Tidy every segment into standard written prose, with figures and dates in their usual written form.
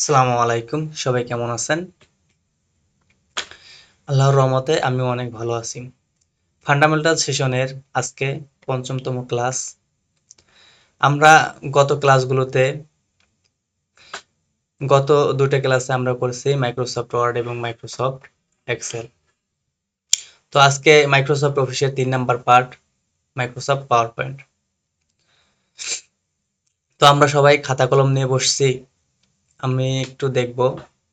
আসসালামু আলাইকুম, সবাই কেমন আছেন? আল্লাহর রহমতে আমিও অনেক ভালো আছি। ফান্ডামেন্টাল সেশনের আজকে পঞ্চমতম ক্লাস। আমরা গত ক্লাসগুলোতে গত দুটো ক্লাসে আমরা করেছি মাইক্রোসফট ওয়ার্ড এবং মাইক্রোসফট এক্সেল। তো আজকে মাইক্রোসফট অফিসের 3 number part Microsoft power point. তো আমরা সবাই খাতা কলম নিয়ে বসছি। আমি একটু দেখব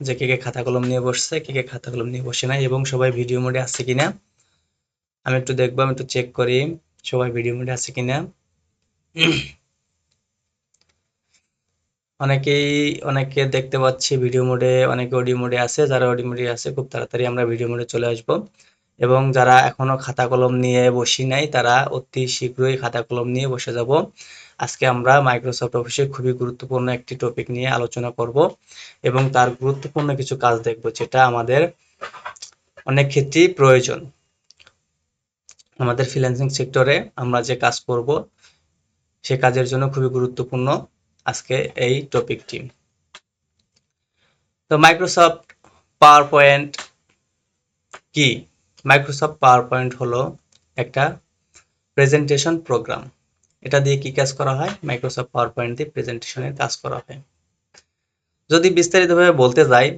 যে কে কে খাতা কলম নিয়ে বসছে, কে কে খাতা কলম নিয়ে বসে নাই এবং সবাই ভিডিও মোডে আছে কিনা। আমি একটু দেখবো, আমি একটু চেক করি সবাই ভিডিও মোডে আছে কিনা। অনেকেই অনেকে দেখতে পাচ্ছি ভিডিও মোডে, অনেকে অডিও মোডে আছে। যারা অডিও মোডে আছে খুব তাড়াতাড়ি আমরা ভিডিও মোডে চলে আসব, এবং যারা এখনো খাতা কলম নিয়ে বসি নাই তারা অতি শীঘ্রই খাতা কলম নিয়ে বসে যাব। আজকে আমরা মাইক্রোসফট অফিসে খুবই গুরুত্বপূর্ণ একটি টপিক নিয়ে আলোচনা করব এবং তার গুরুত্বপূর্ণ কিছু কাজ দেখব যেটা আমাদের অনেক ক্ষেত্রেই প্রয়োজন। আমাদের ফ্রিল্যান্সিং সেক্টরে আমরা যে কাজ করব সে কাজের জন্য খুবই গুরুত্বপূর্ণ আজকে এই টপিকটি। তো মাইক্রোসফট পাওয়ার পয়েন্ট কি? মাইক্রোসফট পাওয়ার পয়েন্ট হলো একটা প্রেজেন্টেশন প্রোগ্রাম। এটা দিয়ে কি কাজ করা হয়? মাইক্রোসফট পাওয়ার পয়েন্ট দিয়ে প্রেজেন্টেশনের কাজ করা হয়। যদি বিস্তারিতভাবে বলতে যাই,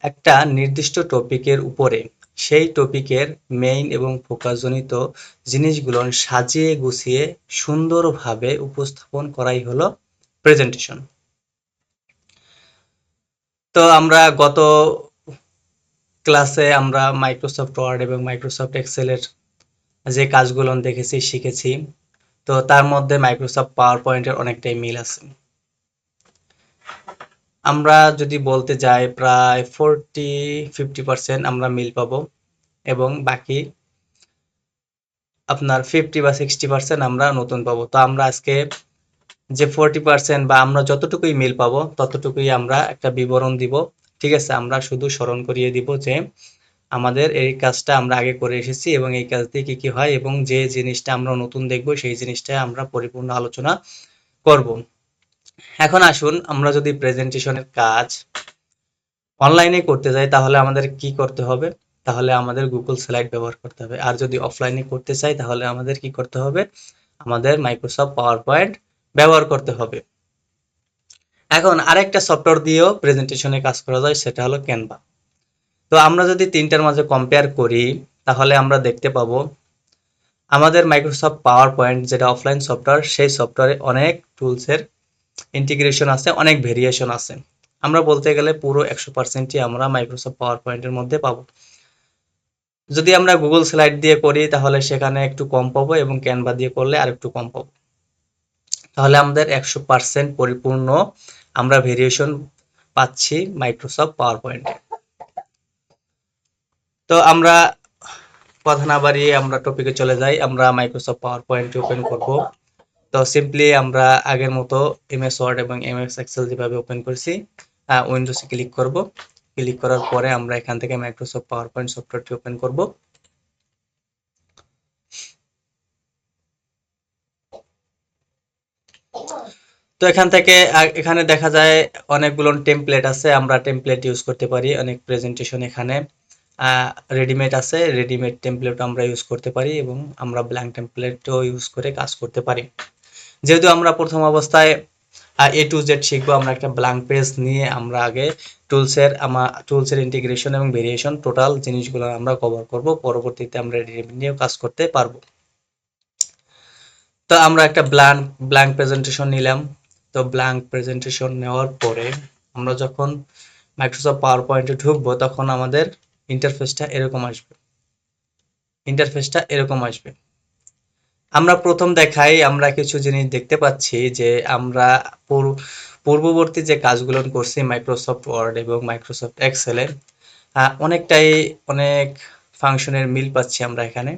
একটা নির্দিষ্ট টপিকের উপরে সেই টপিকের মেইন এবং ফোকাসজনিত জিনিসগুলো সাজিয়ে গুছিয়ে সুন্দরভাবে উপস্থাপন করাই হলো প্রেজেন্টেশন। তো আমরা গত ক্লাসে আমরা মাইক্রোসফট ওয়ার্ড এবং মাইক্রোসফট এক্সেলের যে কাজগুলো দেখেছি, শিখেছি। তো তার মধ্যে মাইক্রোসফট পাওয়ার পয়েন্টের অনেকটাই মিল আছে। আমরা যদি বলতে যাই প্রায় 40-50% আমরা মিল পাবো, এবং বাকি আপনার 50 বা 60% আমরা নতুন পাবো। তো আমরা আজকে যে 40% বা আমরা যতটুকুই মিল পাবো ততটুকুই আমরা একটা বিবরণ দিব। ঠিক আছে, আমরা শুধু স্মরণ করিয়ে দিব যে আমাদের এই কাজটা আমরা আগে করে এসেছি এবং এই কাজ দিয়ে কি কি হয়, এবং যে জিনিসটা আমরা নতুন দেখব সেই জিনিসটা আমরা পরিপূর্ণ আলোচনা করব। এখন আসুন, আমরা যদি প্রেজেন্টেশনের কাজ অনলাইনে করতে যাই তাহলে আমাদের কি করতে হবে? তাহলে আমাদের গুগল স্লাইড ব্যবহার করতে হবে। আর যদি অফলাইনে করতে চাই তাহলে আমাদের কি করতে হবে? আমাদের মাইক্রোসফট পাওয়ার পয়েন্ট ব্যবহার করতে হবে। এখন আরেকটা সফটওয়্যার দিয়েও প্রেজেন্টেশনে কাজ করা যায়, সেটা হলো ক্যানভা। তো আমরা যদি তিনটার মাঝে কম্পেয়ার করি তাহলে আমরা দেখতে পাবো আমাদের মাইক্রোসফট পাওয়ার পয়েন্ট যেটা অফলাইন সফটওয়্যার, সেই সফটওয়্যারে অনেক টুলসের ইন্টিগ্রেশন আছে, অনেক ভেরিয়েশন আছে। আমরা বলতে গেলে পুরো 100%ই আমরা মাইক্রোসফট পাওয়ার পয়েন্টের মধ্যে পাবো। যদি আমরা গুগল স্লাইড দিয়ে করি তাহলে সেখানে একটু কম পাবো, এবং ক্যানভা দিয়ে করলে আর একটু কম পাবো। তাহলে আমাদের 100% পরিপূর্ণ আমরা ভেরিয়েশন পাচ্ছি মাইক্রোসফট পাওয়ার পয়েন্টে। তো আমরা কথা না বাড়িয়ে আমরা টপিকে চলে যাই। আমরা মাইক্রোসফট পাওয়ার পয়েন্ট ওপেন করব। তো সিম্পলি আমরা আগের মতো এমএস ওয়ার্ড এবং এমএস এক্সেল যেভাবে ওপেন করছি, উইন্ডোজে ক্লিক করব। ক্লিক করার পরে আমরা এখান থেকে মাইক্রোসফট পাওয়ার পয়েন্ট সফটওয়্যারটি ওপেন করব। তো এখান থেকে এখানে দেখা যায় অনেকগুলো টেমপ্লেট আছে, আমরা টেমপ্লেট ইউজ করতে পারি। অনেক প্রেজেন্টেশন এখানে রেডিমেড আছে, রেডিমেড টেমপ্লেট আমরা ইউজ করতে পারি, এবং আমরা ব্ল্যাঙ্ক টেমপ্লেটও ইউজ করে কাজ করতে পারি। যেহেতু আমরা প্রথম অবস্থায় এ টু জেড শিখবো, আমরা একটা ব্ল্যাঙ্ক পেজ নিয়ে আমরা আগে টুলসের ইন্টিগ্রেশন এবং ভেরিয়েশন টোটাল জিনিসগুলো আমরা কভার করব। পরবর্তীতে আমরা রেডিমেড নিয়েও কাজ করতে পারবো। তো আমরা একটা ব্ল্যাঙ্ক প্রেজেন্টেশন নিলাম। তো ব্ল্যাঙ্ক প্রেজেন্টেশন নেওয়ার পরে আমরা যখন মাইক্রোসফট পাওয়ার পয়েন্টে ঢুকবো তখন আমাদের ইন্টারফেসটা এরকম আসবে। আমরা প্রথম দেখাই আমরা কিছু জিনিস দেখতে পাচ্ছি যে আমরা পূর্ববর্তী যে কাজগুলো করছি মাইক্রোসফট ওয়ার্ড এবং মাইক্রোসফট এক্সেলে, অনেক ফাংশনের মিল পাচ্ছি আমরা এখানে।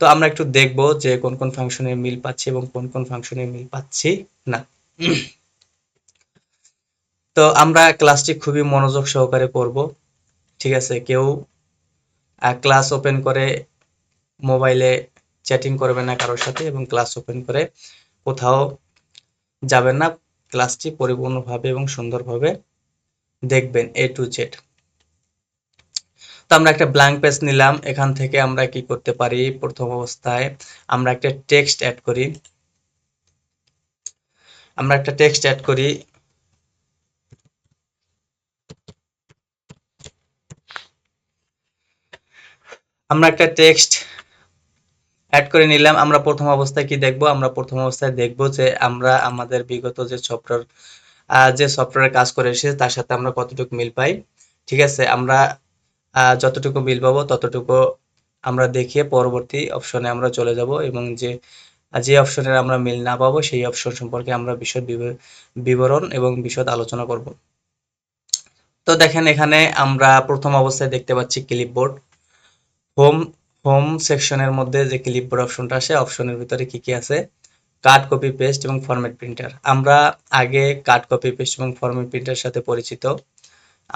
তো আমরা একটু দেখব যে কোন কোন ফাংশনের মিল পাচ্ছি এবং কোন কোন ফাংশনের মিল পাচ্ছি না। তো আমরা ক্লাসটি খুবই মনোযোগ সহকারে করব। ঠিক আছে, কেউ ক্লাস ওপেন করে মোবাইলে চ্যাটিং করবে না কারোর সাথে, এবং ক্লাস ওপেন করে কোথাও যাবেন না। ক্লাসটি পরিপূর্ণভাবে এবং সুন্দরভাবে দেখবেন A to Z। তো আমরা একটা ব্ল্যাঙ্ক পেজ নিলাম, এখান থেকে আমরা কি করতে পারি, প্রথম অবস্থায় আমরা একটা টেক্সট অ্যাড করি। আমরা একটা টেক্সট অ্যাড করি। আমরা একটা টেক্সট অ্যাড করে নিলাম। আমরা প্রথম অবস্থায় কি দেখব, আমরা প্রথম অবস্থায় দেখব যে আমরা আমাদের বিগত যে সফটওয়্যারে কাজ করে এসেছি তার সাথে আমরা কতটুকু মিল পাই। ঠিক আছে, আমরা যতটুকু মিল পাবো ততটুকু আমরা দেখিয়ে পরবর্তী অপশনে আমরা চলে যাব, এবং যে যে অপশনের আমরা মিল না পাবো সেই অপশন সম্পর্কে আমরা বিশদ বিবরণ এবং বিশদ আলোচনা করব। তো দেখেন এখানে আমরা প্রথম অবস্থায় দেখতে পাচ্ছি ক্লিপবোর্ড। হোম হোম সেকশনের মধ্যে যে ক্লিপবোর্ড অপশনটা আসে, অপশনের ভিতরে কি কি আছে, কাট, কপি পেস্ট এবং ফরম্যাট প্রিন্টার। আমরা আগে কাট, কপি পেস্ট এবং ফরম্যাট প্রিন্টারের সাথে পরিচিত,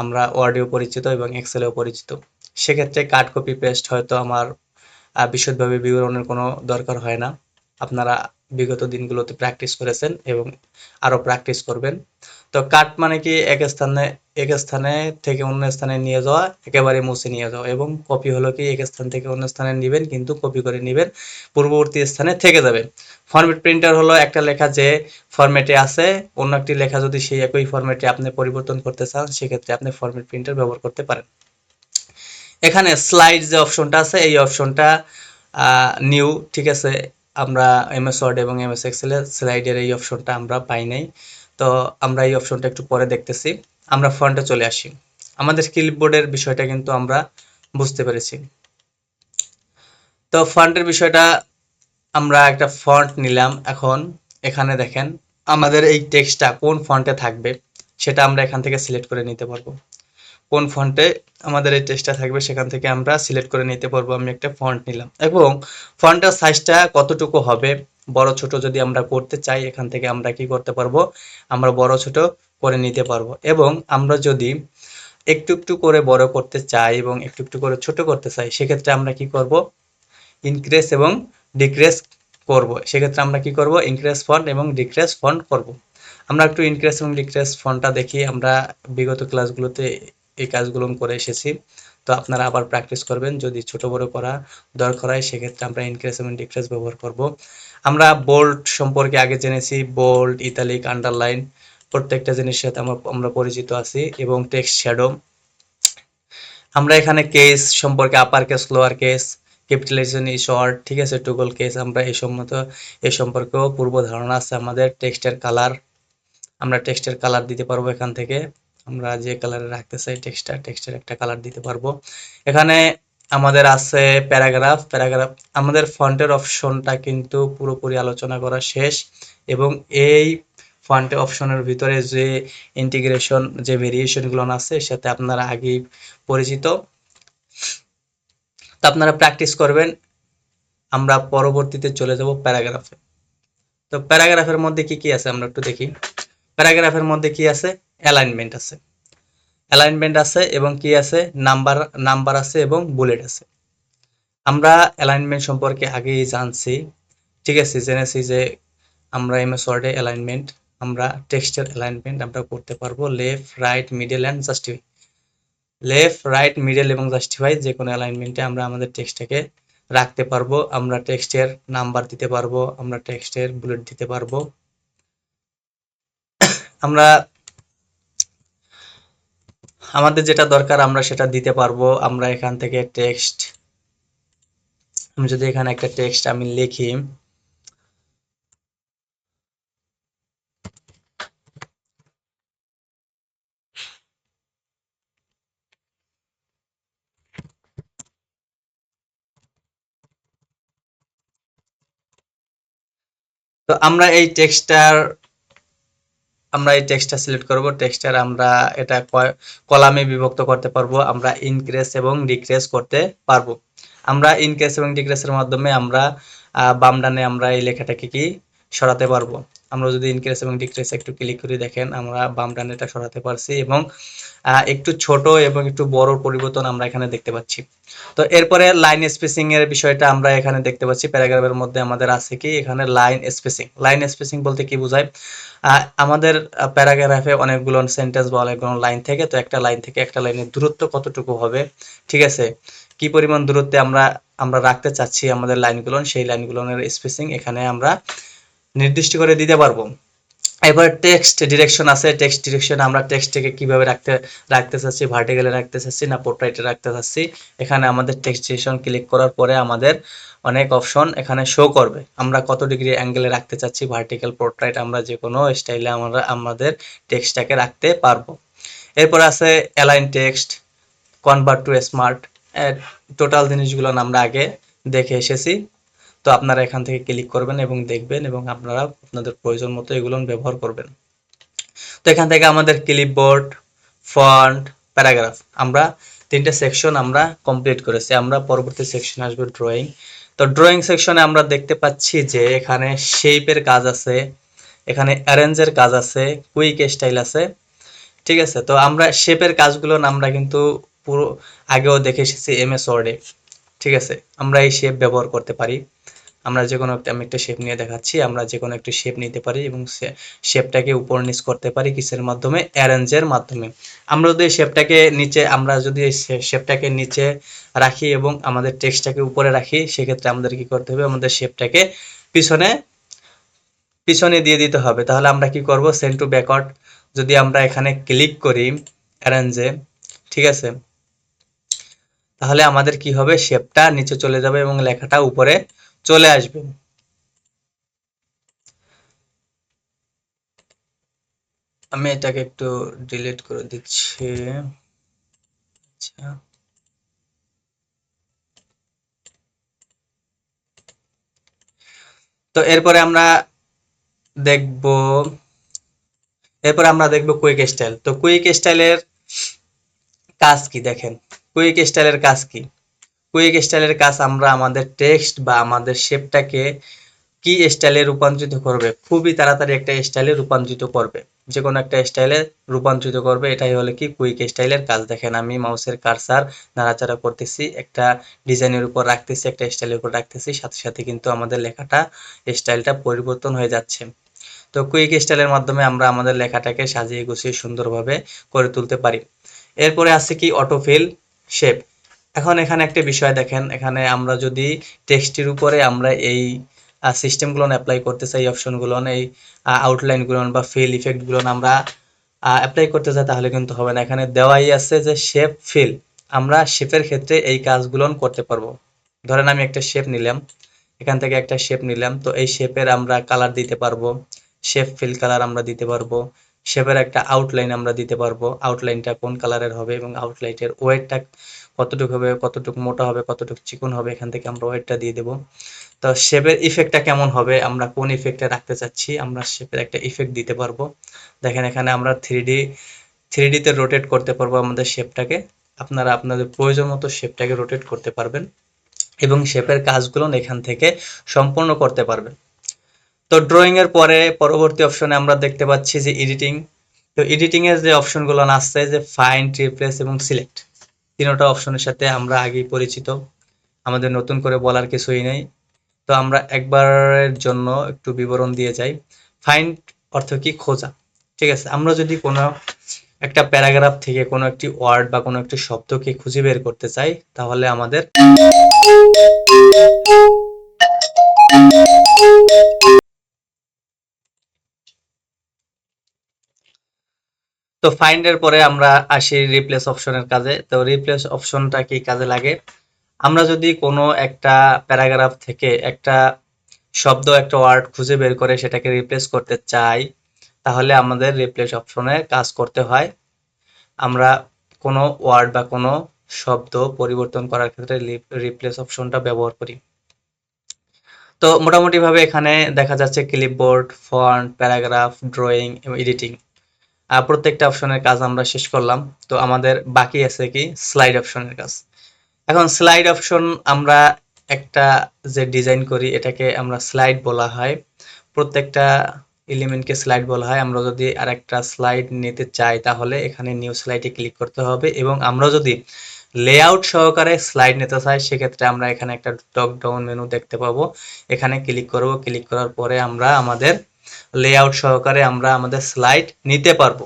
আমরা ওয়ার্ডেও পরিচিত এবং এক্সেলেও পরিচিত। সেক্ষেত্রে কাট, কপি পেস্ট হয়তো আমার বিশদভাবে বিবরণের কোনো দরকার হয় না। আপনারা বিগত দিনগুলোতে প্র্যাকটিস করেছেন এবং আরও প্র্যাকটিস করবেন। তো কাট মানে কি এক স্থানে থেকে অন্য স্থানে নিয়ে যাওয়া, একেবারে মুছে নিয়ে যাওয়া, এবং কপি হলো কি এক স্থান থেকে অন্য স্থানে নিবেন কিন্তু কপি করে নিবেন, পূর্ববর্তী স্থানে থেকে যাবে। ফরম্যাট প্রিন্টার হলো একটা লেখা যে ফরম্যাটে আছে, অন্য একটি লেখা যদি সেই একই ফরম্যাটে আপনি পরিবর্তন করতে চান সেক্ষেত্রে আপনি ফরম্যাট প্রিন্টার ব্যবহার করতে পারেন। এখানে স্লাইড যে অপশনটা আছে এই অপশনটা নিউ, ঠিক আছে, আমরা এমএস ওয়ার্ড এবং এমএস এক্সেল এর স্লাইডের এই অপশনটা আমরা পাই নাই। তো আমরা এই অপশনটা একটু পরে দেখতেছি। আমরা ফন্টে চলে আসি। আমাদের ক্লিপবোর্ডের বিষয়টা কিন্তু আমরা বুঝতে পেরেছি। তো ফন্টের বিষয়টা, আমরা একটা ফন্ট নিলাম। এখন এখানে দেখেন আমাদের এই টেক্সটটা কোন ফন্টে থাকবে সেটা আমরা এখান থেকে সিলেক্ট করে নিতে পারবো। কোন ফন্টে আমাদের এই টেক্সটটা থাকবে সেখান থেকে আমরা সিলেক্ট করে নিতে পারবো। আমি একটা ফন্ট নিলাম এবং ফন্টের সাইজটা কতটুকু হবে, বড় ছোট যদি আমরা করতে চাই এখান থেকে আমরা কি করতে পারবো, আমরা বড় ছোট করে নিতে পারবো। এবং আমরা যদি একটু একটু করে বড় করতে চাই এবং একটু একটু করে ছোট করতে চাই সেক্ষেত্রে আমরা কি করব, ইনক্রিজ এবং ডিক্রিজ করব। সেক্ষেত্রে আমরা কি করব, ইনক্রিজ ফন্ট এবং ডিক্রিজ ফন্ট করব। আমরা একটু ইনক্রিজ এবং ডিক্রিজ ফন্টটা দেখি, আমরা বিগত ক্লাসগুলোতে এই কাজগুলো করে এসেছি। তো আপনারা আবার প্র্যাকটিস করবেন, যদি ছোট বড় করা দরকার হয় সেক্ষেত্রে আমরা ইনক্রিজ এবং ডিক্রিজ ব্যবহার করব। আমরা বোল্ড সম্পর্কে আগে জেনেছি, বোল্ড, ইতালিক, আন্ডারলাইন প্রত্যেকটা জিনিসের সাথে আমরা পরিচিত আছি, এবং টেক্সট শ্যাডো। আমরা এখানে কেস সম্পর্কে upper case, lower case, capitalization, short, ঠিক আছে, টুগল কেস, আমরা এই সম্পর্কেও পূর্ব ধারণা আছে আমাদের। টেক্সটের কালার, আমরা টেক্সটের কালার দিতে পারবো এখান থেকে, আমরা যে কালারে রাখতে চাই টেক্সটের একটা কালার দিতে পারবো। এখানে আমাদের আছে প্যারাগ্রাফ। আমাদের ফন্টের অপশনটা কিন্তু পুরোপুরি আলোচনা করা শেষ, এবং এই ফন্ট অপশনের ভিতরে যে ইন্টিগ্রেশন, যে ভেরিয়েশনগুলো আছে সাথে আপনারা আগেই পরিচিত। তো আপনারা প্র্যাকটিস করবেন। আমরা পরবর্তীতে চলে যাব প্যারাগ্রাফে। তো প্যারাগ্রাফের মধ্যে কি কি আছে আমরা একটু দেখি। প্যারাগ্রাফের মধ্যে কি আছে, অ্যালাইনমেন্ট আছে এবং কি আছে, নাম্বার আছে এবং বুলেট আছে। আমরা অ্যালাইনমেন্ট সম্পর্কে আগেই জানছি, ঠিক আছে, জেনেছি যে আমরা এমএস ওয়ার্ডে অ্যালাইনমেন্ট, আমরা টেক্সটের অ্যালাইনমেন্ট আমরা করতে পারবো left, right, middle and justify. Left, right, middle এবং জাস্টিফাই যে কোনো অ্যালাইনমেন্টে আমরা আমাদের টেক্সটটাকে রাখতে পারবো। আমরা টেক্সটের নাম্বার দিতে পারবো, আমরা টেক্সটের বুলেট দিতে পারবো। আমরা আমাদের যেটা দরকার আমরা সেটা দিতে পারবো। আমরা এখান থেকে টেক্সট, আমি যদি এখানে একটা টেক্সট আমি লিখি, তো আমরা এই টেক্সটটা সিলেক্ট করব। টেক্সটার আমরা এটা কলামে বিভক্ত করতে পারবো, আমরা ইনক্রিজ এবং ডিক্রিজ করতে পারবো। আমরা ইনক্রিজ এবং ডিক্রিজের মাধ্যমে আমরা বাম ডানে আমরা এই লেখাটাকে কি সরাতে পারবো। আমরা যদি ইনক্রিজ এবং ডিক্রিজ একটু ক্লিক করে দেখেন আমরা বাম ডান এটা সরাতে পারছি এবং একটু ছোট এবং একটু বড় পরিবর্তন আমরা এখানে দেখতে পাচ্ছি। তো এরপরে লাইন স্পেসিং এর বিষয়টা আমরা এখানে দেখতে পাচ্ছি প্যারাগ্রাফের মধ্যে আমাদের আছে কি এখানে লাইন স্পেসিং বলতে কি বোঝায় আমাদের প্যারাগ্রাফে অনেকগুলো সেন্টেন্স বা অনেকগুলো লাইন থেকে, তো একটা লাইন থেকে একটা লাইনের দূরত্ব কতটুকু হবে, ঠিক আছে, কি পরিমাণ দূরত্বে আমরা আমরা রাখতে চাচ্ছি আমাদের লাইনগুলো, সেই লাইনগুলোর স্পেসিং এখানে আমরা নির্দিষ্ট করে দিতে পারবো। এবার টেক্সট ডিরেকশন আছে, টেক্সট ডিরেকশন আমরা টেক্সটটাকে কিভাবে রাখতে চাচ্ছি, ভার্টিক্যালে রাখতে চাচ্ছি না পোর্ট্রেটে রাখতে চাচ্ছি, এখানে আমাদের টেক্সট ডিরেকশন ক্লিক করার পরে আমাদের অনেক অপশন এখানে শো করবে, আমরা কত ডিগ্রি অ্যাঙ্গেলে রাখতে চাচ্ছি, ভার্টিক্যাল পোর্ট্রেট আমরা যে কোনো স্টাইলে আমরা আমাদের টেক্সটটাকে রাখতে পারবো। এরপর আছে align text, convert to smart, total জিনিসগুলো আমরা আগে দেখে এসেছি। তো আপনারা এখান থেকে ক্লিক করবেন এবং দেখবেন এবং আপনারা আপনাদের প্রয়োজন মতো এগুলো ব্যবহার করবেন। তো এখান থেকে আমাদের ক্লিপবোর্ড, ফন্ট, প্যারাগ্রাফ আমরা তিনটে সেকশন আমরা কমপ্লিট করেছি। আমরা পরবর্তী সেকশনে আসবো ড্রয়িং। তো ড্রয়িং সেকশনে আমরা দেখতে পাচ্ছি যে এখানে শেপের কাজ আছে, এখানে অ্যারেঞ্জের কাজ আছে, কুইক স্টাইল আছে, ঠিক আছে। তো আমরা শেপের কাজগুলো আমরা কিন্তু পুরো আগেও দেখে এসেছি এমএস ওয়ার্ডে, ঠিক আছে। আমরা এই শেপ ব্যবহার করতে পারি, আমরা যে কোনো একটা, আমি একটা শেপ নিয়ে দেখাচ্ছি, আমরা যে কোনো একটা শেপ নিতে পারি এবং শেপটাকে উপর নিচ করতে পারি কিসের মাধ্যমে, অ্যারেঞ্জের মাধ্যমে। আমরা যদি শেপটাকে নিচে, আমরা যদি শেপটাকে নিচে রাখি এবং আমাদের টেক্সটটাকে উপরে রাখি, সেক্ষেত্রে আমাদের কি করতে হবে, আমাদের শেপটাকে পিছনে পিছনে দিয়ে দিতে হবে। তাহলে আমরা কি করব, সেন্ড টু ব্যাকওয়ার্ড যদি আমরা এখানে ক্লিক করি অ্যারেঞ্জে, ঠিক আছে, তাহলে আমাদের কি হবে, শেপটা নিচে চলে যাবে এবং লেখাটা উপরে চলে আসবে। আমি এটাকে একটু ডিলিট করে দিচ্ছি। আচ্ছা, তো দেখব দেখব কুইক স্টাইল। তো কুইক স্টাইলের কাজ কি দেখেন, কুইক স্টাইলের কাজ কি, কুইক স্টাইলের কাজ আমরা আমাদের টেক্সট বা আমাদের শেপটাকে কি স্টাইলে রূপান্তরিত করবে, খুবই তাড়াতাড়ি একটা স্টাইলে রূপান্তরিত করবে, যে কোনো একটা স্টাইলে রূপান্তরিত করবে, এটাই হলো কি কুইক স্টাইলের কাজ। দেখেন আমি মাউসের কার্সার নাড়াচাড়া করতেছি, একটা ডিজাইনের উপর রাখতেছি, একটা স্টাইলের উপর রাখতেছি, সাথে সাথে কিন্তু আমাদের লেখাটা স্টাইলটা পরিবর্তন হয়ে যাচ্ছে। তো কুইক স্টাইলের মাধ্যমে আমরা আমাদের লেখাটাকে সাজিয়ে গুছিয়ে সুন্দরভাবে করে তুলতে পারি। এরপরে আছে কি অটোফিল শেপ। এখন এখানে একটা বিষয় দেখেন, এখানে আমরা যদি টেক্সটের উপরে আমরা এই সিস্টেমগুলো অ্যাপ্লাই করতে চাই, অপশনগুলো এই আউটলাইনগুলো বা ফিল ইফেক্টগুলো আমরা অ্যাপ্লাই করতে চাই, তাহলে কিন্তু হবে না। এখানে দেওয়াই আছে যে শেপ ফিল, আমরা শেপের ক্ষেত্রে এই কাজগুলো করতে পারবো। ধরেন আমি একটা শেপ নিলাম, এখান থেকে একটা শেপ নিলাম, তো এই শেপের আমরা কালার দিতে পারবো, শেপ ফিল কালার আমরা দিতে পারবো, শেপের একটা আউটলাইন আমরা দিতে পারবো, আউটলাইনটা কোন কালারের হবে এবং আউটলাইনের ওয়েটটা কতটুকু হবে, কতটুকু মোটা হবে, কতটুকু চিকন হবে, এখান থেকে আমরা ওয়েটটা দিয়ে দেবো। তো শেপের ইফেক্টটা কেমন হবে, আমরা কোন ইফেক্টে রাখতে চাচ্ছি, আমরা শেপের একটা ইফেক্ট দিতে পারবো। দেখেন এখানে আমরা থ্রি ডিতে রোটেট করতে পারবো আমাদের শেপটাকে, আপনারা আপনাদের প্রয়োজন মতো শেপটাকে রোটেট করতে পারবেন এবং শেপের কাজগুলো এখান থেকে সম্পূর্ণ করতে পারবেন। তো ড্রয়িং এর পরে পরবর্তী অপশনে আমরা দেখতে পাচ্ছি যে এডিটিং। তো এডিটিং এর যে অপশনগুলো আসছে যে ফাইন্ড, রিপ্লেস এবং সিলেক্ট, তিনটা অপশনের সাথে আমরা আগেই পরিচিত, আমাদের নতুন করে বলার কিছুই নেই। তো আমরা একবারের জন্য একটু বিবরণ দিয়ে যাই। ফাইন্ড অর্থ কি, খোঁজা, ঠিক আছে। আমরা যদি কোনো একটা প্যারাগ্রাফ থেকে কোনো একটি ওয়ার্ড বা কোনো একটি শব্দকে খুঁজে বের করতে চাই, তাহলে আমাদের তো ফাইন্ড এর পরে আমরা আসি রিপ্লেস অপশনের কাজে। তো রিপ্লেস অপশনটা কি কাজে লাগে, আমরা যদি কোনো একটা প্যারাগ্রাফ থেকে একটা শব্দ, একটা ওয়ার্ড খুঁজে বের করে সেটাকে রিপ্লেস করতে চাই, তাহলে আমাদের রিপ্লেস অপশনে কাজ করতে হয়। আমরা কোনো ওয়ার্ড বা কোনো শব্দ পরিবর্তন করার ক্ষেত্রে রিপ্লেস অপশনটা ব্যবহার করি। তো মোটামুটি ভাবে এখানে দেখা যাচ্ছে ক্লিপবোর্ড, ফন্ট, প্যারাগ্রাফ, ড্রয়িং এবং এডিটিং, প্রত্যেকটা অপশনের কাজ আমরা শেষ করলাম। তো আমাদের বাকি আছে কি স্লাইড অপশনের কাজ। এখন স্লাইড অপশন আমরা একটা যে ডিজাইন করি এটাকে আমরা স্লাইড বলা হয়। প্রত্যেকটা এলিমেন্টকে স্লাইড বলা হয়। আমরা যদি আরেকটা স্লাইড নিতে চাই তাহলে এখানে নিউ স্লাইডে ক্লিক করতে হবে, এবং আমরা যদি লেআউট সহকারে স্লাইড নিতে চাই সেক্ষেত্রে আমরা এখানে একটা ড্রপ ডাউন মেনু দেখতে পাবো, এখানে ক্লিক করব। ক্লিক করার পরে আমরা আমাদের লেআউট সহকারে আমরা আমাদের স্লাইড নিতে পারবো।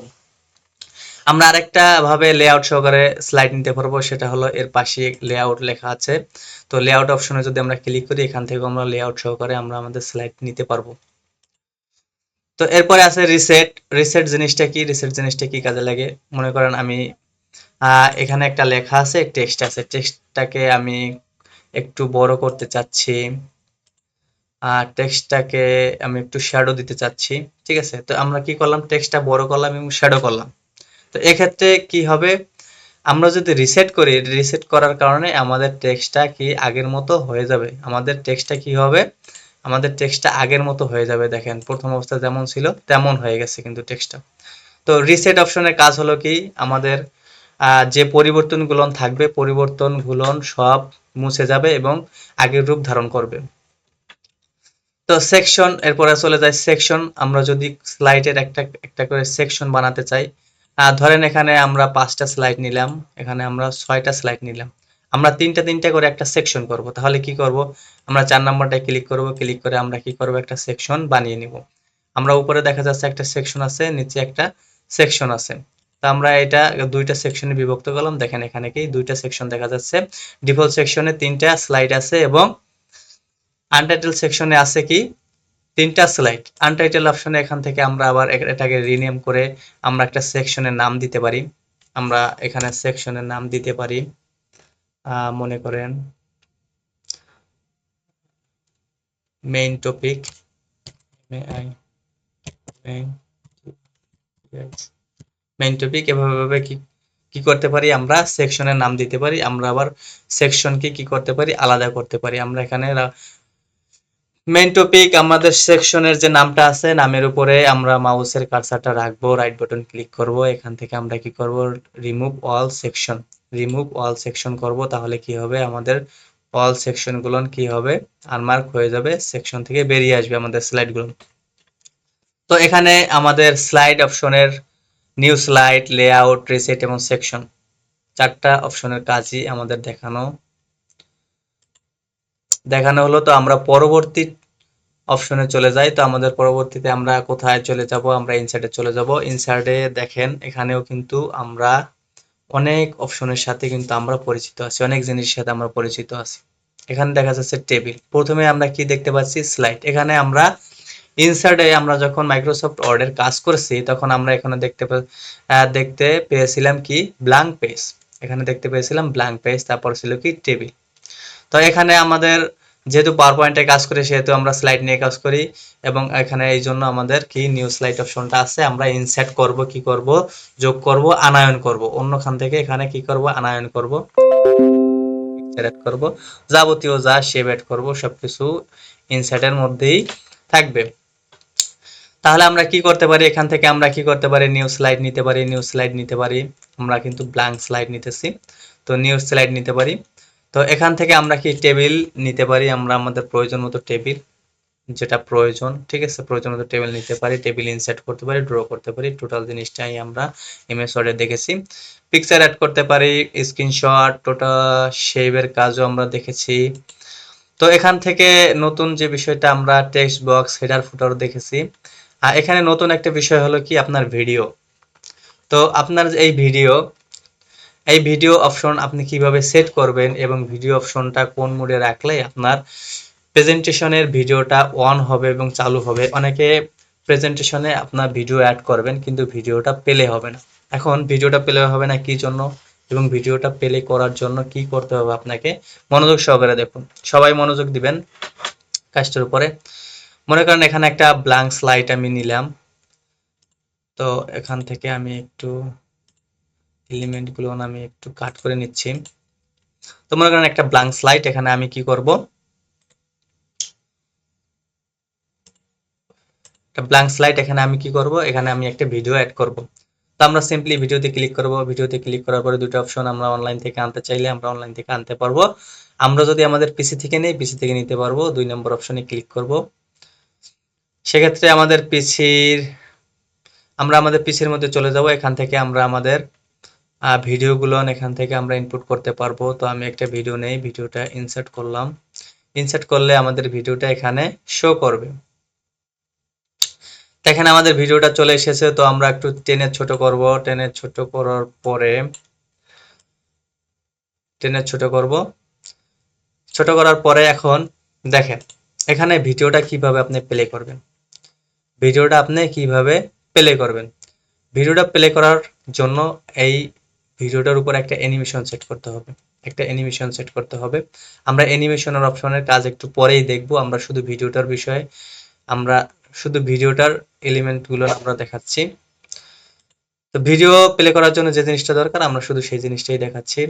আমরা আরেকটা ভাবে লেআউট সহকারে স্লাইড নিতে পারবো, সেটা হলো এর পাশে লেআউট লেখা আছে। তো লেআউট অপশনে যদি আমরা ক্লিক করি এখান থেকে আমরা লেআউট সহকারে আমরা আমাদের স্লাইড নিতে পারবো। তো এরপরে আছে রিসেট। রিসেট জিনিসটা কি? রিসেট জিনিসটা কি কাজে লাগে? মনে করেন আমি এখানে একটা লেখা আছে, টেক্সট আছে, টেক্সটটাকে আমি একটু বড় করতে চাচ্ছি, টেক্সটটাকে আমি একটু শ্যাডো দিতে চাচ্ছি, ঠিক আছে? তো আমরা কি করলাম, টেক্সটটা বড় করলাম এবং শ্যাডো করলাম। তো এক্ষেত্রে কি হবে, আমরা যদি রিসেট করি, রিসেট করার কারণে আমাদের টেক্সটটা কি আগের মতো হয়ে যাবে। আমাদের টেক্সটটা কি হবে, আমাদের টেক্সটটা আগের মতো হয়ে যাবে। দেখেন প্রথম অবস্থা যেমন ছিল তেমন হয়ে গেছে কিন্তু টেক্সটটা। তো রিসেট অপশনের কাজ হলো কি, আমাদের যে পরিবর্তনগুলো থাকবে পরিবর্তনগুলো সব মুছে যাবে এবং আগের রূপ ধারণ করবে। তো সেকশন, এরপরে চলে যায় সেকশন। আমরা যদি স্লাইডের একটা একটা করে সেকশন বানাতে চাই, ধরেন এখানে আমরা 5টা স্লাইড নিলাম, এখানে আমরা 6টা স্লাইড নিলাম, আমরা তিনটা তিনটা করে একটা সেকশন করব। তাহলে কি করব, আমরা 4 নম্বরটায় ক্লিক করব, ক্লিক করে আমরা কি করব, একটা সেকশন বানিয়ে নিব। আমরা উপরে দেখা যাচ্ছে একটা সেকশন আছে, নিচে একটা সেকশন আছে। তো আমরা এটা দুইটা সেকশনে বিভক্ত করলাম। দেখেন এখানে কি দুইটা সেকশন দেখা যাচ্ছে। ডিফল্ট সেকশনে 3টা স্লাইড আছে এবং আনটাইটেল সেকশনে আছে কি 3টা স্লাইড। আনটাইটেল অপশনে এখান থেকে আমরা আবার এটাকে রিনেম করে আমরা একটা সেকশনের নাম দিতে পারি। আমরা এখানে সেকশনের নাম দিতে পারি, মনে করেন মেইন টপিক, মেইন টপিক। এভাবে কি কি করতে পারি, আমরা সেকশনের নাম দিতে পারি। আমরা আবার সেকশনকে কি করতে পারি, আলাদা করতে পারি। আমরা এখানে মেইন টপিক, আমাদের সেকশনের যে নামটা আছে নামের উপরে আমরা মাউসের কার্সারটা রাখবো, রাইট বাটন ক্লিক করব, এখান থেকে আমরা কি করব, remove all section, remove all section করব। তাহলে কি হবে, আমাদের অল সেকশনগুলো কি হবে, আনমার্ক হয়ে যাবে, সেকশন থেকে বেরিয়ে আসবে আমাদের স্লাইডগুলো। তো এখানে আমাদের স্লাইড অপশনের নিউ স্লাইড, লেআউট, রিসেট এবং সেকশন 4টা অপশনের কাজই আমাদের দেখানো হলো। তো আমরা পরবর্তী অপশনে চলে যাই। তো আমাদের পরবর্তীতে আমরা কোথায় চলে যাব, আমরা ইনসার্টে চলে যাব। ইনসার্টে দেখেন এখানেও কিন্তু আমরা অনেক অপশনের সাথে কিন্তু আমরা পরিচিত আছি, অনেক জিনিসের সাথে আমরা পরিচিত আছি। এখানে দেখা যাচ্ছে টেবিল, প্রথমে আমরা কি দেখতে পাচ্ছি, স্লাইড। এখানে আমরা ইনসার্টে আমরা যখন মাইক্রোসফট ওয়ার্ডের কাজ করছি তখন আমরা এখানে দেখতে পেয়েছিলাম কি ব্ল্যাঙ্ক পেজ, এখানে দেখতে পেয়েছিলাম ব্ল্যাঙ্ক পেজ, তারপর ছিল কি টেবিল। তো এখানে আমাদের যেহেতু পাওয়ার পয়েন্টে কাজ করি সেহেতু আমরা স্লাইড নিয়ে কাজ করি, এবং এখানে এই জন্য আমাদের কি নিউ স্লাইড অপশনটা আছে। আমরা ইনসার্ট করব, কি করব, যোগ করব, আনায়ন করব, অন্যখান থেকে এখানে কি করব, আনায়ন করব, পিকচার অ্যাড করব, যাবতীয় যা শেপ অ্যাড করব সবকিছু ইনসার্টের মধ্যেই থাকবে। তাহলে আমরা কি করতে পারি, এখান থেকে আমরা কি করতে পারি, নিউ স্লাইড নিতে পারি, নিউ স্লাইড নিতে পারি। আমরা কিন্তু ব্ল্যাঙ্ক স্লাইড নিতেছি, তো নিউ স্লাইড নিতে পারি। তো এখান থেকে আমরা কি টেবিল নিতে পারি, আমরা আমাদের প্রয়োজন মতো টেবিল, যেটা প্রয়োজন, ঠিক আছে, প্রয়োজন মতো টেবিল নিতে পারি, টেবিল ইনসার্ট করতে পারি, ড্র করতে পারি। টোটাল জিনিসটাই আমরা এমএস ওয়ার্ডে দেখেছি। পিকচার অ্যাড করতে পারি, স্ক্রিনশট, টোটাল শেপের কাজও আমরা দেখেছি। তো এখান থেকে নতুন যে বিষয়টা আমরা টেক্সট বক্স, হেডার, ফুটার দেখেছি। আর এখানে নতুন একটা বিষয় হলো কি আপনার ভিডিও। তো আপনার এই ভিডিও অপশন আপনি কিভাবে সেট করবেন এবং ভিডিও অপশনটা কোন মোডে রাখলে আপনার প্রেজেন্টেশনের ভিডিওটা অন হবে এবং চালু হবে। অনেকে প্রেজেন্টেশনে আপনার ভিডিও অ্যাড করবেন কিন্তু ভিডিওটা প্লে হবে না। এখন ভিডিওটা প্লে হবে না কি জন্য, এবং ভিডিওটা প্লে করার জন্য কি করতে হবে আপনাকে, মনোযোগ সহকারে দেখুন, সবাই মনোযোগ দিবেন কাজটার উপরে। মনে করেন এখানে একটা ব্ল্যাঙ্ক স্লাইড আমি নিলাম, তো এখান থেকে আমি একটু এলিমেন্টগুলো আমি একটু কাট করে নিচ্ছি। তো মনে করেন একটা ব্ল্যাঙ্ক স্লাইড, এখানে আমি কি করব, একটা ব্ল্যাঙ্ক স্লাইড, এখানে আমি কি করব, এখানে আমি একটা ভিডিও অ্যাড করব। তো আমরা সিম্পলি ভিডিওতে ক্লিক করব, ভিডিওতে ক্লিক করার পরে দুটো অপশন, আমরা অনলাইন থেকে আনতে চাইলে আমরা অনলাইন থেকে আনতে পারবো, আমরা যদি আমাদের পিসি থেকে নেই পিসি থেকে নিতে পারবো। 2 নম্বর অপশনে ক্লিক করব, সেক্ষেত্রে আমরা আমাদের পিসির মধ্যে চলে যাব। এখান থেকে আমরা আমাদের ভিডিওগুলো এখান থেকে আমরা ইনপুট করতে পারবো। তো আমি একটা ভিডিও নেই, ভিডিওটা ইনসার্ট করলাম। ইনসার্ট করলে আমাদের ভিডিওটা এখানে শো করবে। এখানে আমাদের ভিডিওটা চলে এসেছে। তো আমরা একটু টেনে ছোট করব। টেনে ছোট করার পরে ছোট করার পরে এখন দেখেন এখানে ভিডিওটা কিভাবে আপনি প্লে করবেন। ভিডিওটা প্লে করার জন্য এই ভিডিওটার উপর একটা অ্যানিমেশন সেট করতে হবে। আমরা অ্যানিমেশনের অপশনের কাজ একটু পরেই দেখব। আমরা শুধু ভিডিওটার এলিমেন্টগুলো আমরা দেখাচ্ছি। তো ভিডিও প্লে করার জন্য যে জিনিসটা দরকার আমরা শুধু সেই জিনিসটাই দেখাচ্ছি।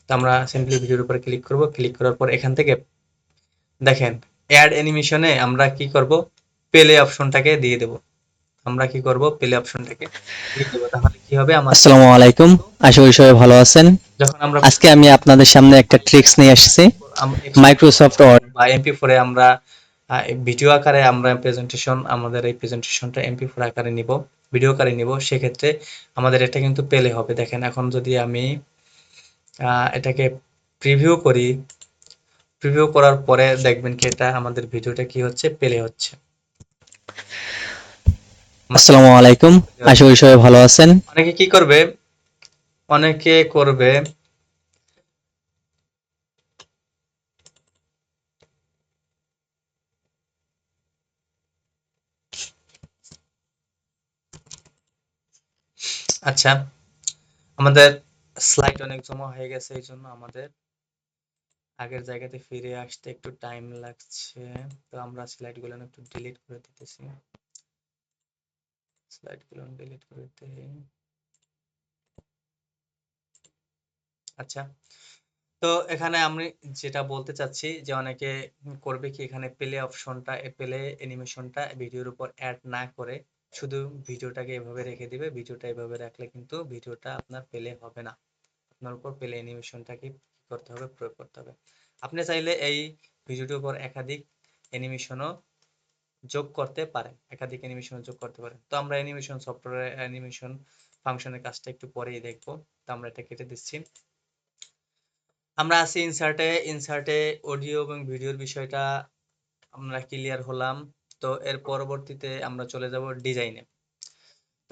তো আমরা সিম্পলি ভিডিওর উপরে ক্লিক করব। ক্লিক করার পর এখান থেকে দেখেন অ্যাড অ্যানিমেশনে আমরা কি করব, প্লে অপশনটাকে দিয়ে দেব। তাহলে কি হবে, আসসালামু আলাইকুম, আশা করি সবাই ভালো আছেন। যখন আমরা আজকে আমি আপনাদের সামনে একটা ট্রিক্স নিয়ে আসছি। মাইক্রোসফট ওয়ার্ড বা MP4 এ আমরা ভিডিও আকারে আমরা আমাদের এই প্রেজেন্টেশনটা MP4 আকারে নিব, ভিডিও আকারে নিব। সেক্ষেত্রে আমাদের এটা কিন্তু পেলে হবে। দেখেন এখন যদি আমি এটাকে প্রিভিউ করি, প্রিভিউ করার পরে দেখবেন কি এটা আমাদের ভিডিওটা কি হচ্ছে, পেলে হচ্ছে। আসসালামু আলাইকুম, আশা করি সবাই ভালো আছেন। অনেকে কি করবে, অনেকে করবে আচ্ছা, আমাদের স্লাইড অনেক জমা হয়ে গেছে, এই জন্য আমাদের আগের জায়গাতে ফিরে আসতে একটু টাইম লাগছে। তো আমরা স্লাইডগুলো একটু ডিলিট করে দিতেছি। আচ্ছা, তো এখানে আমি যেটা বলতে চাচ্ছি যে অনেকে করবে কি, এখানে প্লে অ্যানিমেশনটা ভিডিওর উপর অ্যাড না করে শুধু ভিডিওটাকে এভাবে রেখে দিবে। ভিডিওটা এভাবে রাখলে কিন্তু ভিডিওটা আপনার প্লে হবে না। আপনার উপর প্লে অ্যানিমেশনটাকে কি করতে হবে, প্রয়োগ করতে হবে। আপনি চাইলে এই ভিডিওটির উপর একাধিক অ্যানিমেশনও যোগ করতে পারেন, তো আমরা অ্যানিমেশন ফাংশনের কাজটা একটু পরেই দেখবো। তো আমরা এটা কেটে দিচ্ছি। আমরা আছি ইনসার্টে অডিও এবং ভিডিওর বিষয়টা আমরা ক্লিয়ার হলাম। তো এর পরবর্তীতে আমরা চলে যাব ডিজাইনে।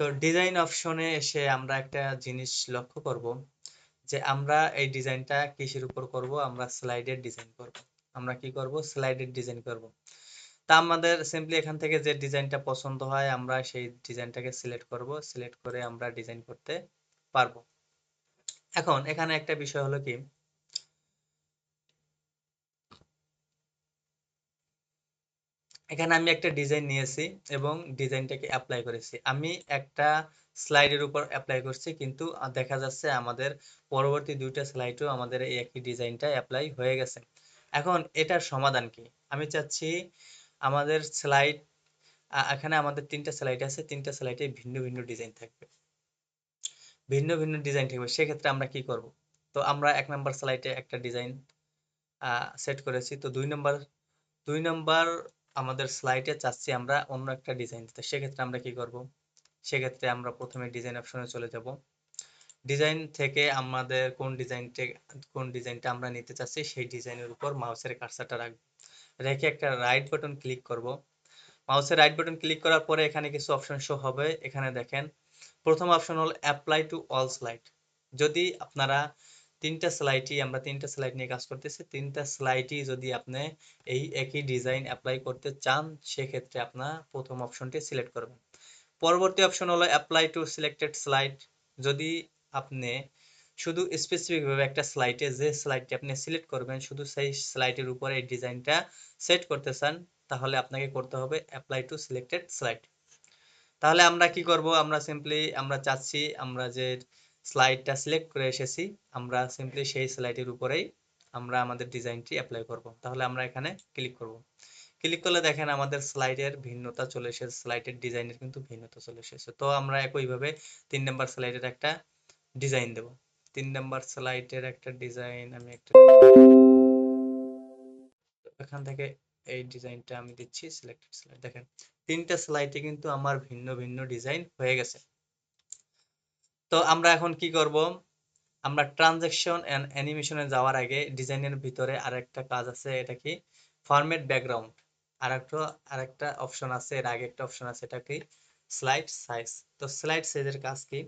তো ডিজাইন অপশনে এসে আমরা একটা জিনিস লক্ষ্য করব যে আমরা এই ডিজাইনটা কিসের উপর করব, আমরা স্লাইডের ডিজাইন করব। তা আমাদের সিম্পলি এখান থেকে যে ডিজাইনটা পছন্দ হয় আমরা সেই ডিজাইনটাকে সিলেক্ট করব। সিলেক্ট করে আমরা ডিজাইন করতে পারবো। এখন এখানে একটা বিষয় হলো কি, এখানে আমি একটা ডিজাইন নিয়েছি এবং ডিজাইনটাকে অ্যাপ্লাই করেছি। আমি একটা স্লাইডের উপর অ্যাপ্লাই করছি, কিন্তু দেখা যাচ্ছে আমাদের পরবর্তী দুইটা স্লাইডেও আমাদের এই একই ডিজাইনটা অ্যাপ্লাই হয়ে গেছে। এখন এটার সমাধান কি, আমি চাচ্ছি আমাদের এখানে আমাদের তিনটা স্লাইড আছে, তিনটা স্লাইডে ভিন্ন ভিন্ন ডিজাইন থাকবে, সেক্ষেত্রে আমরা কি করব। তো আমরা 1 নম্বর স্লাইডে একটা ডিজাইন সেট করেছি। তো 2 নম্বর আমাদের স্লাইডে চাচ্ছি আমরা অন্য একটা ডিজাইন দিতে। সেক্ষেত্রে আমরা কি করব, সেক্ষেত্রে আমরা প্রথমে ডিজাইন অপশনে চলে যাব। ডিজাইন থেকে আমাদের কোন ডিজাইনটা আমরা নিতে চাচ্ছি সেই ডিজাইনের উপর মাউসের কার্সারটা রাখবো, রেখে একটা রাইট বাটন ক্লিক করব। মাউসের রাইট বাটন ক্লিক করার পরে এখানে কিছু অপশন শো হবে। এখানে দেখেন প্রথম অপশন হল অ্যাপ্লাই টু অল স্লাইড। যদি আপনারা আমরা তিনটা স্লাইড নিয়ে কাজ করতেছি, তিনটা স্লাইডই যদি আপনি এই একই ডিজাইন অ্যাপ্লাই করতে চান সেক্ষেত্রে আপনার প্রথম অপশনটি সিলেক্ট করবেন। পরবর্তী অপশন হলো অ্যাপ্লাই টু সিলেক্টেড স্লাইড। যদি আপনি শুধু স্পেসিফিক ভাবে একটা স্লাইডে যে স্লাইডটি আপনি সিলেক্ট করবেন শুধু সেই স্লাইডের উপরে এই ডিজাইনটা সেট করতে চান, তাহলে আপনাকে করতে হবে অ্যাপ্লাই টু সিলেক্টেড স্লাইড। তাহলে আমরা কি করব, আমরা চাচ্ছি আমরা যে স্লাইডটা সিলেক্ট করে এসেছি আমরা সিম্পলি সেই স্লাইডের উপরেই আমরা আমাদের ডিজাইনটি অ্যাপ্লাই করব। তাহলে আমরা এখানে ক্লিক করব। ক্লিক করলে দেখেন আমাদের স্লাইডের ডিজাইনের কিন্তু ভিন্নতা চলে এসেছে। তো আমরা একইভাবে 3 নম্বর স্লাইডের একটা ডিজাইন দেব। 3 নম্বর স্লাইডের একটা ডিজাইন আমি এখান থেকে এই ডিজাইনটা আমি দিচ্ছি সিলেক্টেড স্লাইড। দেখেন তিনটা স্লাইডে কিন্তু আমার ভিন্ন ভিন্ন ডিজাইন হয়ে গেছে। তো আমরা এখন কি করব, আমরা ট্রানজ্যাকশন এন্ড অ্যানিমেশনে যাওয়ার আগে ডিজাইনের ভিতরে আরেকটা কাজ আছে, এটা কি ফরম্যাট ব্যাকগ্রাউন্ড। আরেকটা অপশন আছে, এর আগে একটা অপশন আছে, এটা কি স্লাইড সাইজ। তো স্লাইড সাইজের কাজ কি?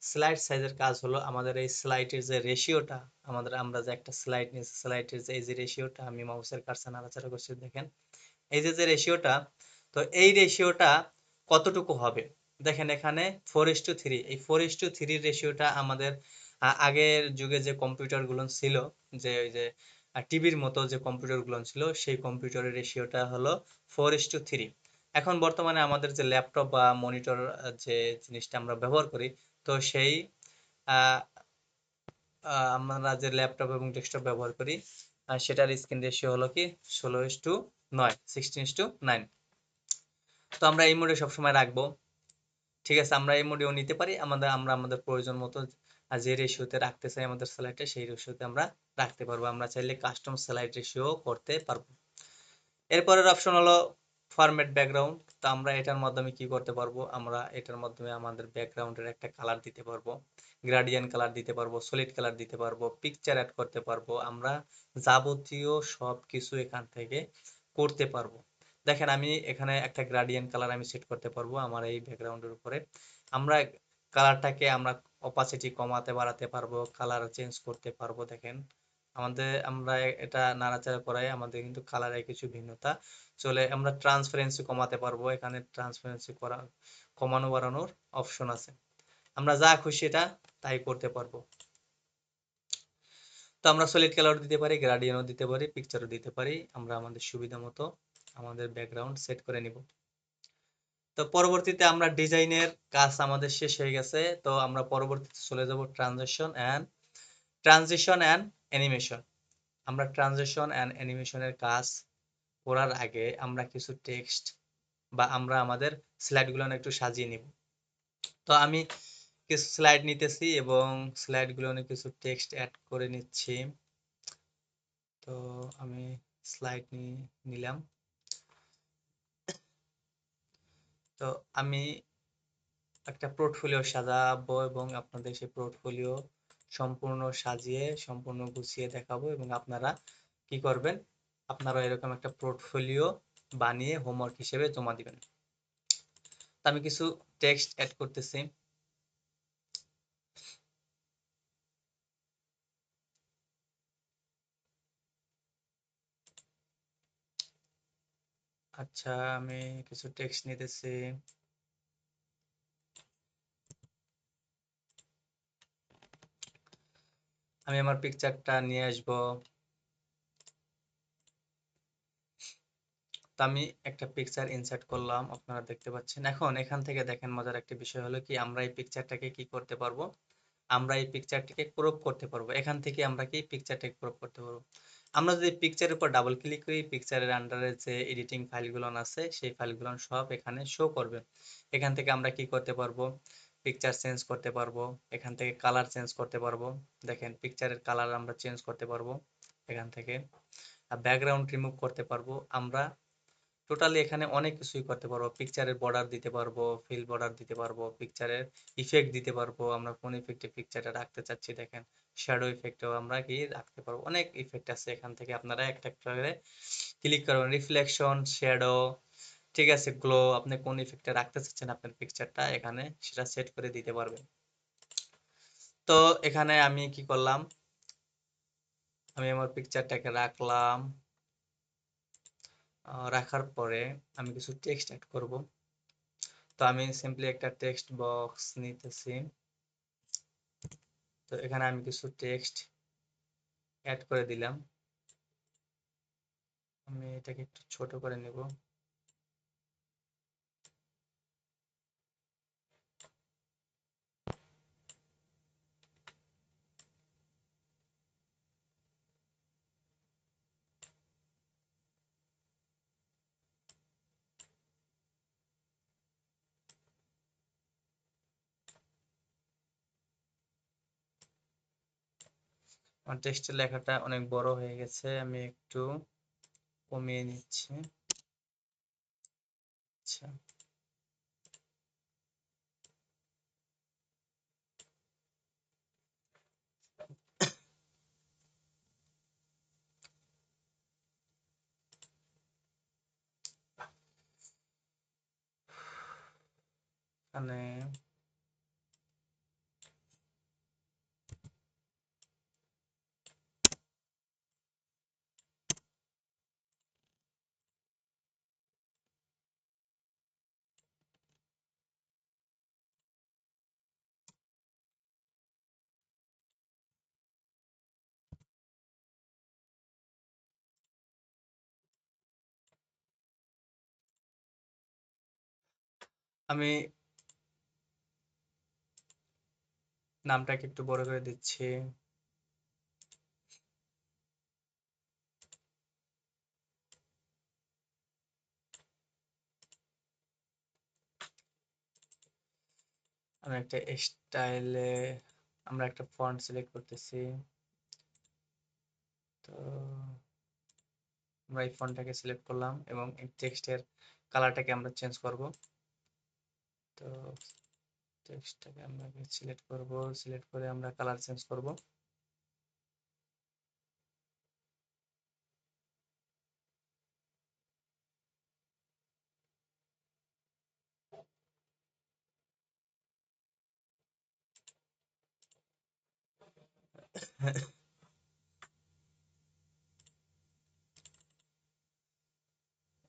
স্লাইড সাইজের কাজ হলো আমাদের এই স্লাইডের যে রেশিওটা, আমরা যে একটা স্লাইড নিয়েছি, স্লাইডের যে এই যে রেশিওটা, আমি মাউসের কার্সর নাড়াচাড়া করছি দেখেন, এই যে যে রেশিওটা, তো এই রেশিওটা কতটুকু হবে? দেখেন এখানে 4:3, এই 4:3 রেশিওটা আমাদের আগের যুগে যে কম্পিউটারগুলো ছিল, যে ওই যে টিভির মতো যে কম্পিউটারগুলো ছিল, সেই কম্পিউটারের রেশিওটা হলো 4:3। এখন বর্তমানে আমাদের যে ল্যাপটপ বা মনিটর যে জিনিসটা আমরা ব্যবহার করি, তো সেই আহ, আমরা যে ল্যাপটপ এবং ডেস্কটপ ব্যবহার করি, সেটার স্ক্রিন রেশিও হলো কি 16:9, 16:9। তো আমরা এই মোডে সবসময় রাখবো। ঠিক আছে, আমরা এই মোডেও নিতে পারি, আমরা আমাদের প্রয়োজন মতো যে রেশিওতে রাখতে চাই আমাদের স্লাইডে, সেই রেশিওতে আমরা রাখতে পারবো। আমরা চাইলে কাস্টম স্লাইড রেশিও করতে পারবো। এরপরের অপশন হলো ফরম্যাট ব্যাকগ্রাউন্ড। তো আমরা এটার মাধ্যমে কি করতে পারবো, আমরা এটার মাধ্যমে আমাদের ব্যাকগ্রাউন্ডের একটা কালার দিতে পারবো, গ্রাডিয়েন্ট কালার দিতে পারবো, সলিড কালার দিতে পারবো, পিকচার অ্যাড করতে পারবো, আমরা যাবতীয় সব কিছু এখান থেকে করতে পারবো। দেখেন আমি এখানে একটা গ্রাডিয়েন্ট কালার আমি সেট করতে পারবো আমার এই ব্যাকগ্রাউন্ডের উপরে। আমরা কালারটাকে আমরা অপাসিটি কমাতে বাড়াতে পারবো, কালার চেঞ্জ করতে পারবো। দেখেন আমরা এটা নাড়াচাড়া করাই আমাদের কিন্তু কালারে কিছু ভিন্নতা চলে। আমরা ট্রান্সপারেন্সি কমাতে পারবো, এখানে ট্রান্সপারেন্সি কমানো বাড়ানোর অপশন আছে। আমরা যা খুশি এটা তাই করতে পারবো। তো আমরা সলিড কালার দিতে পারি, গ্রাডিয়েন্টও দিতে পারি, পিকচারও দিতে পারি, আমরা আমাদের সুবিধা মতো আমাদের ব্যাকগ্রাউন্ড সেট করে নিব। তো পরবর্তীতে আমরা ডিজাইনের কাজ আমাদের শেষ হয়ে গেছে। তো আমরা পরবর্তীতে চলে যাব ট্রানজিশন অ্যান্ড অ্যানিমেশন। আমরা ট্রানজিশন অ্যান্ড অ্যানিমেশনের কাজ করার আগে আমরা কিছু টেক্সট বা আমরা আমাদের স্লাইডগুলো একটু সাজিয়ে নিব। তো আমি কিছু স্লাইড নিতেছি এবং স্লাইডগুলো কিছু টেক্সট অ্যাড করে নিচ্ছি। তো আমি স্লাইড নিলাম। তো আমি একটা পোর্টফোলিও সাজাবো এবং আপনাদের সেই পোর্টফোলিও সম্পূর্ণ সাজিয়ে সম্পূর্ণ গুছিয়ে দেখাবো, এবং আপনারা কি করবেন, আপনারা এরকম একটা পোর্টফোলিও বানিয়ে হোমওয়ার্ক হিসেবে জমা দিবেন। তো আমি কিছু টেক্সট অ্যাড করতেছি। আচ্ছা, আমি কিছু টেক্সট নিতেছি। আমি আমার পিকচারটা নিয়ে আসব। তো আমি একটা পিকচার ইনসার্ট করলাম, আপনারা দেখতে পাচ্ছেন। এখন এখান থেকে দেখেন, মজার একটা বিষয় হলো কি, আমরা এই পিকচারটাকে কি করতে পারবো, আমরা এই পিকচারটিকে ক্রপ করতে পারবো। এখান থেকে আমরা কি পিকচারটাকে ক্রপ করতে পারবো। আমরা যদি পিকচারের উপর ডাবল ক্লিক করি, পিকচারের আন্ডারে যে এডিটিং ফাইলগুলো আছে, সেই ফাইলগুলো সব এখানে শো করবে। এখান থেকে আমরা কি করতে পারবো, পিকচার চেঞ্জ করতে পারবো, এখান থেকে কালার চেঞ্জ করতে পারবো। দেখেন পিকচারের কালার আমরা চেঞ্জ করতে পারবো এখান থেকে। ব্যাকগ্রাউন্ড রিমুভ করতে পারবো আমরা। টোটালি এখানে অনেক কিছুই করতে পারবো। পিকচারের বর্ডার দিতে পারবো, ফিল বর্ডার দিতে পারবো, পিকচারের ইফেক্ট দিতে পারবো, আমরা কোন ইফেক্টে পিকচারটা রাখতে চাচ্ছি। দেখেন শ্যাডো ইফেক্টও আমরা কি রাখতে পারবো। অনেক ইফেক্ট আছে, এখান থেকে আপনারা একটা একটা করে ক্লিক করবেন। রিফ্লেকশন, শ্যাডো, ঠিক আছে, গ্লো, আপনি কোন ইফেক্টে রাখতে চাচ্ছেন আপনার পিকচারটা, এখানে সেটা সেট করে দিতে পারবেন। তো এখানে আমি কি করলাম, আমি আমার পিকচারটাকে রাখলাম। রাখার পরে আমি কিছু টেক্সট অ্যাড করব। তো আমি সিম্পলি একটা টেক্সট বক্স নিতেছি। তো এখানে আমি কিছু টেক্সট অ্যাড করে দিলাম। আমি এটাকে একটু ছোট করে নেব। আমার টেক্সটের লেখাটা অনেক বড় হয়ে গেছে, আমি একটু কমিয়ে নিচ্ছি। আচ্ছা, মানে আমি নামটাকে একটু বড় করে দিচ্ছি। আমি একটা স্টাইলে আমরা একটা ফন্ট সিলেক্ট করতেছি। তো আমরা এই ফন্টটাকে সিলেক্ট করলাম এবং এই টেক্সটের কালারটাকে আমরা চেঞ্জ করব। তো টেক্সটটাকে আমরা সিলেক্ট করব, সিলেক্ট করে আমরা কালার চেঞ্জ করব।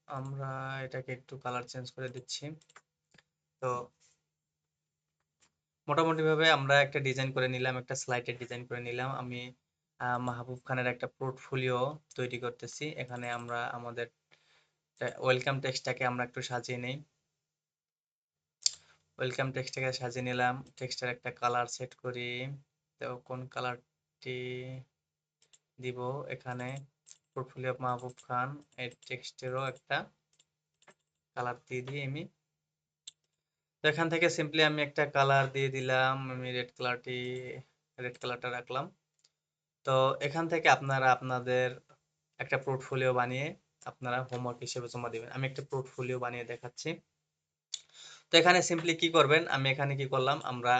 আমরা এটাকে একটু কালার চেঞ্জ করে দিচ্ছি। তো মোটামুটি ভাবে আমরা একটা ডিজাইন করে নিলাম, একটা স্লাইডের ডিজাইন করে নিলাম। আমি মাহবুব খানের একটা পোর্টফোলিও তৈরি করতেছি। এখানে আমরা আমাদের ওয়েলকাম টেক্সটটাকে আমরা একটু সাজিয়ে নেই। ওয়েলকাম টেক্সটটাকে সাজিয়ে নিলাম, টেক্সটের একটা কালার সেট করি। তো কোন কালারটি দিব, এখানে পোর্টফোলিও মাহবুব খান এই টেক্সটেরও একটা কালার দিয়ে দিই আমি। তো এখান থেকে সিম্পলি আমি একটা কালার দিয়ে দিলাম, আমি রেড কালারটা রাখলাম। তো এখান থেকে আপনারা আপনাদের একটা পোর্টফোলিও বানিয়ে আপনারা হোমওয়ার্ক হিসেবে জমা দিবেন। আমি একটা পোর্টফোলিও বানিয়ে দেখাচ্ছি। তো এখানে সিম্পলি কি করবেন, আমি এখানে কি করলাম, আমরা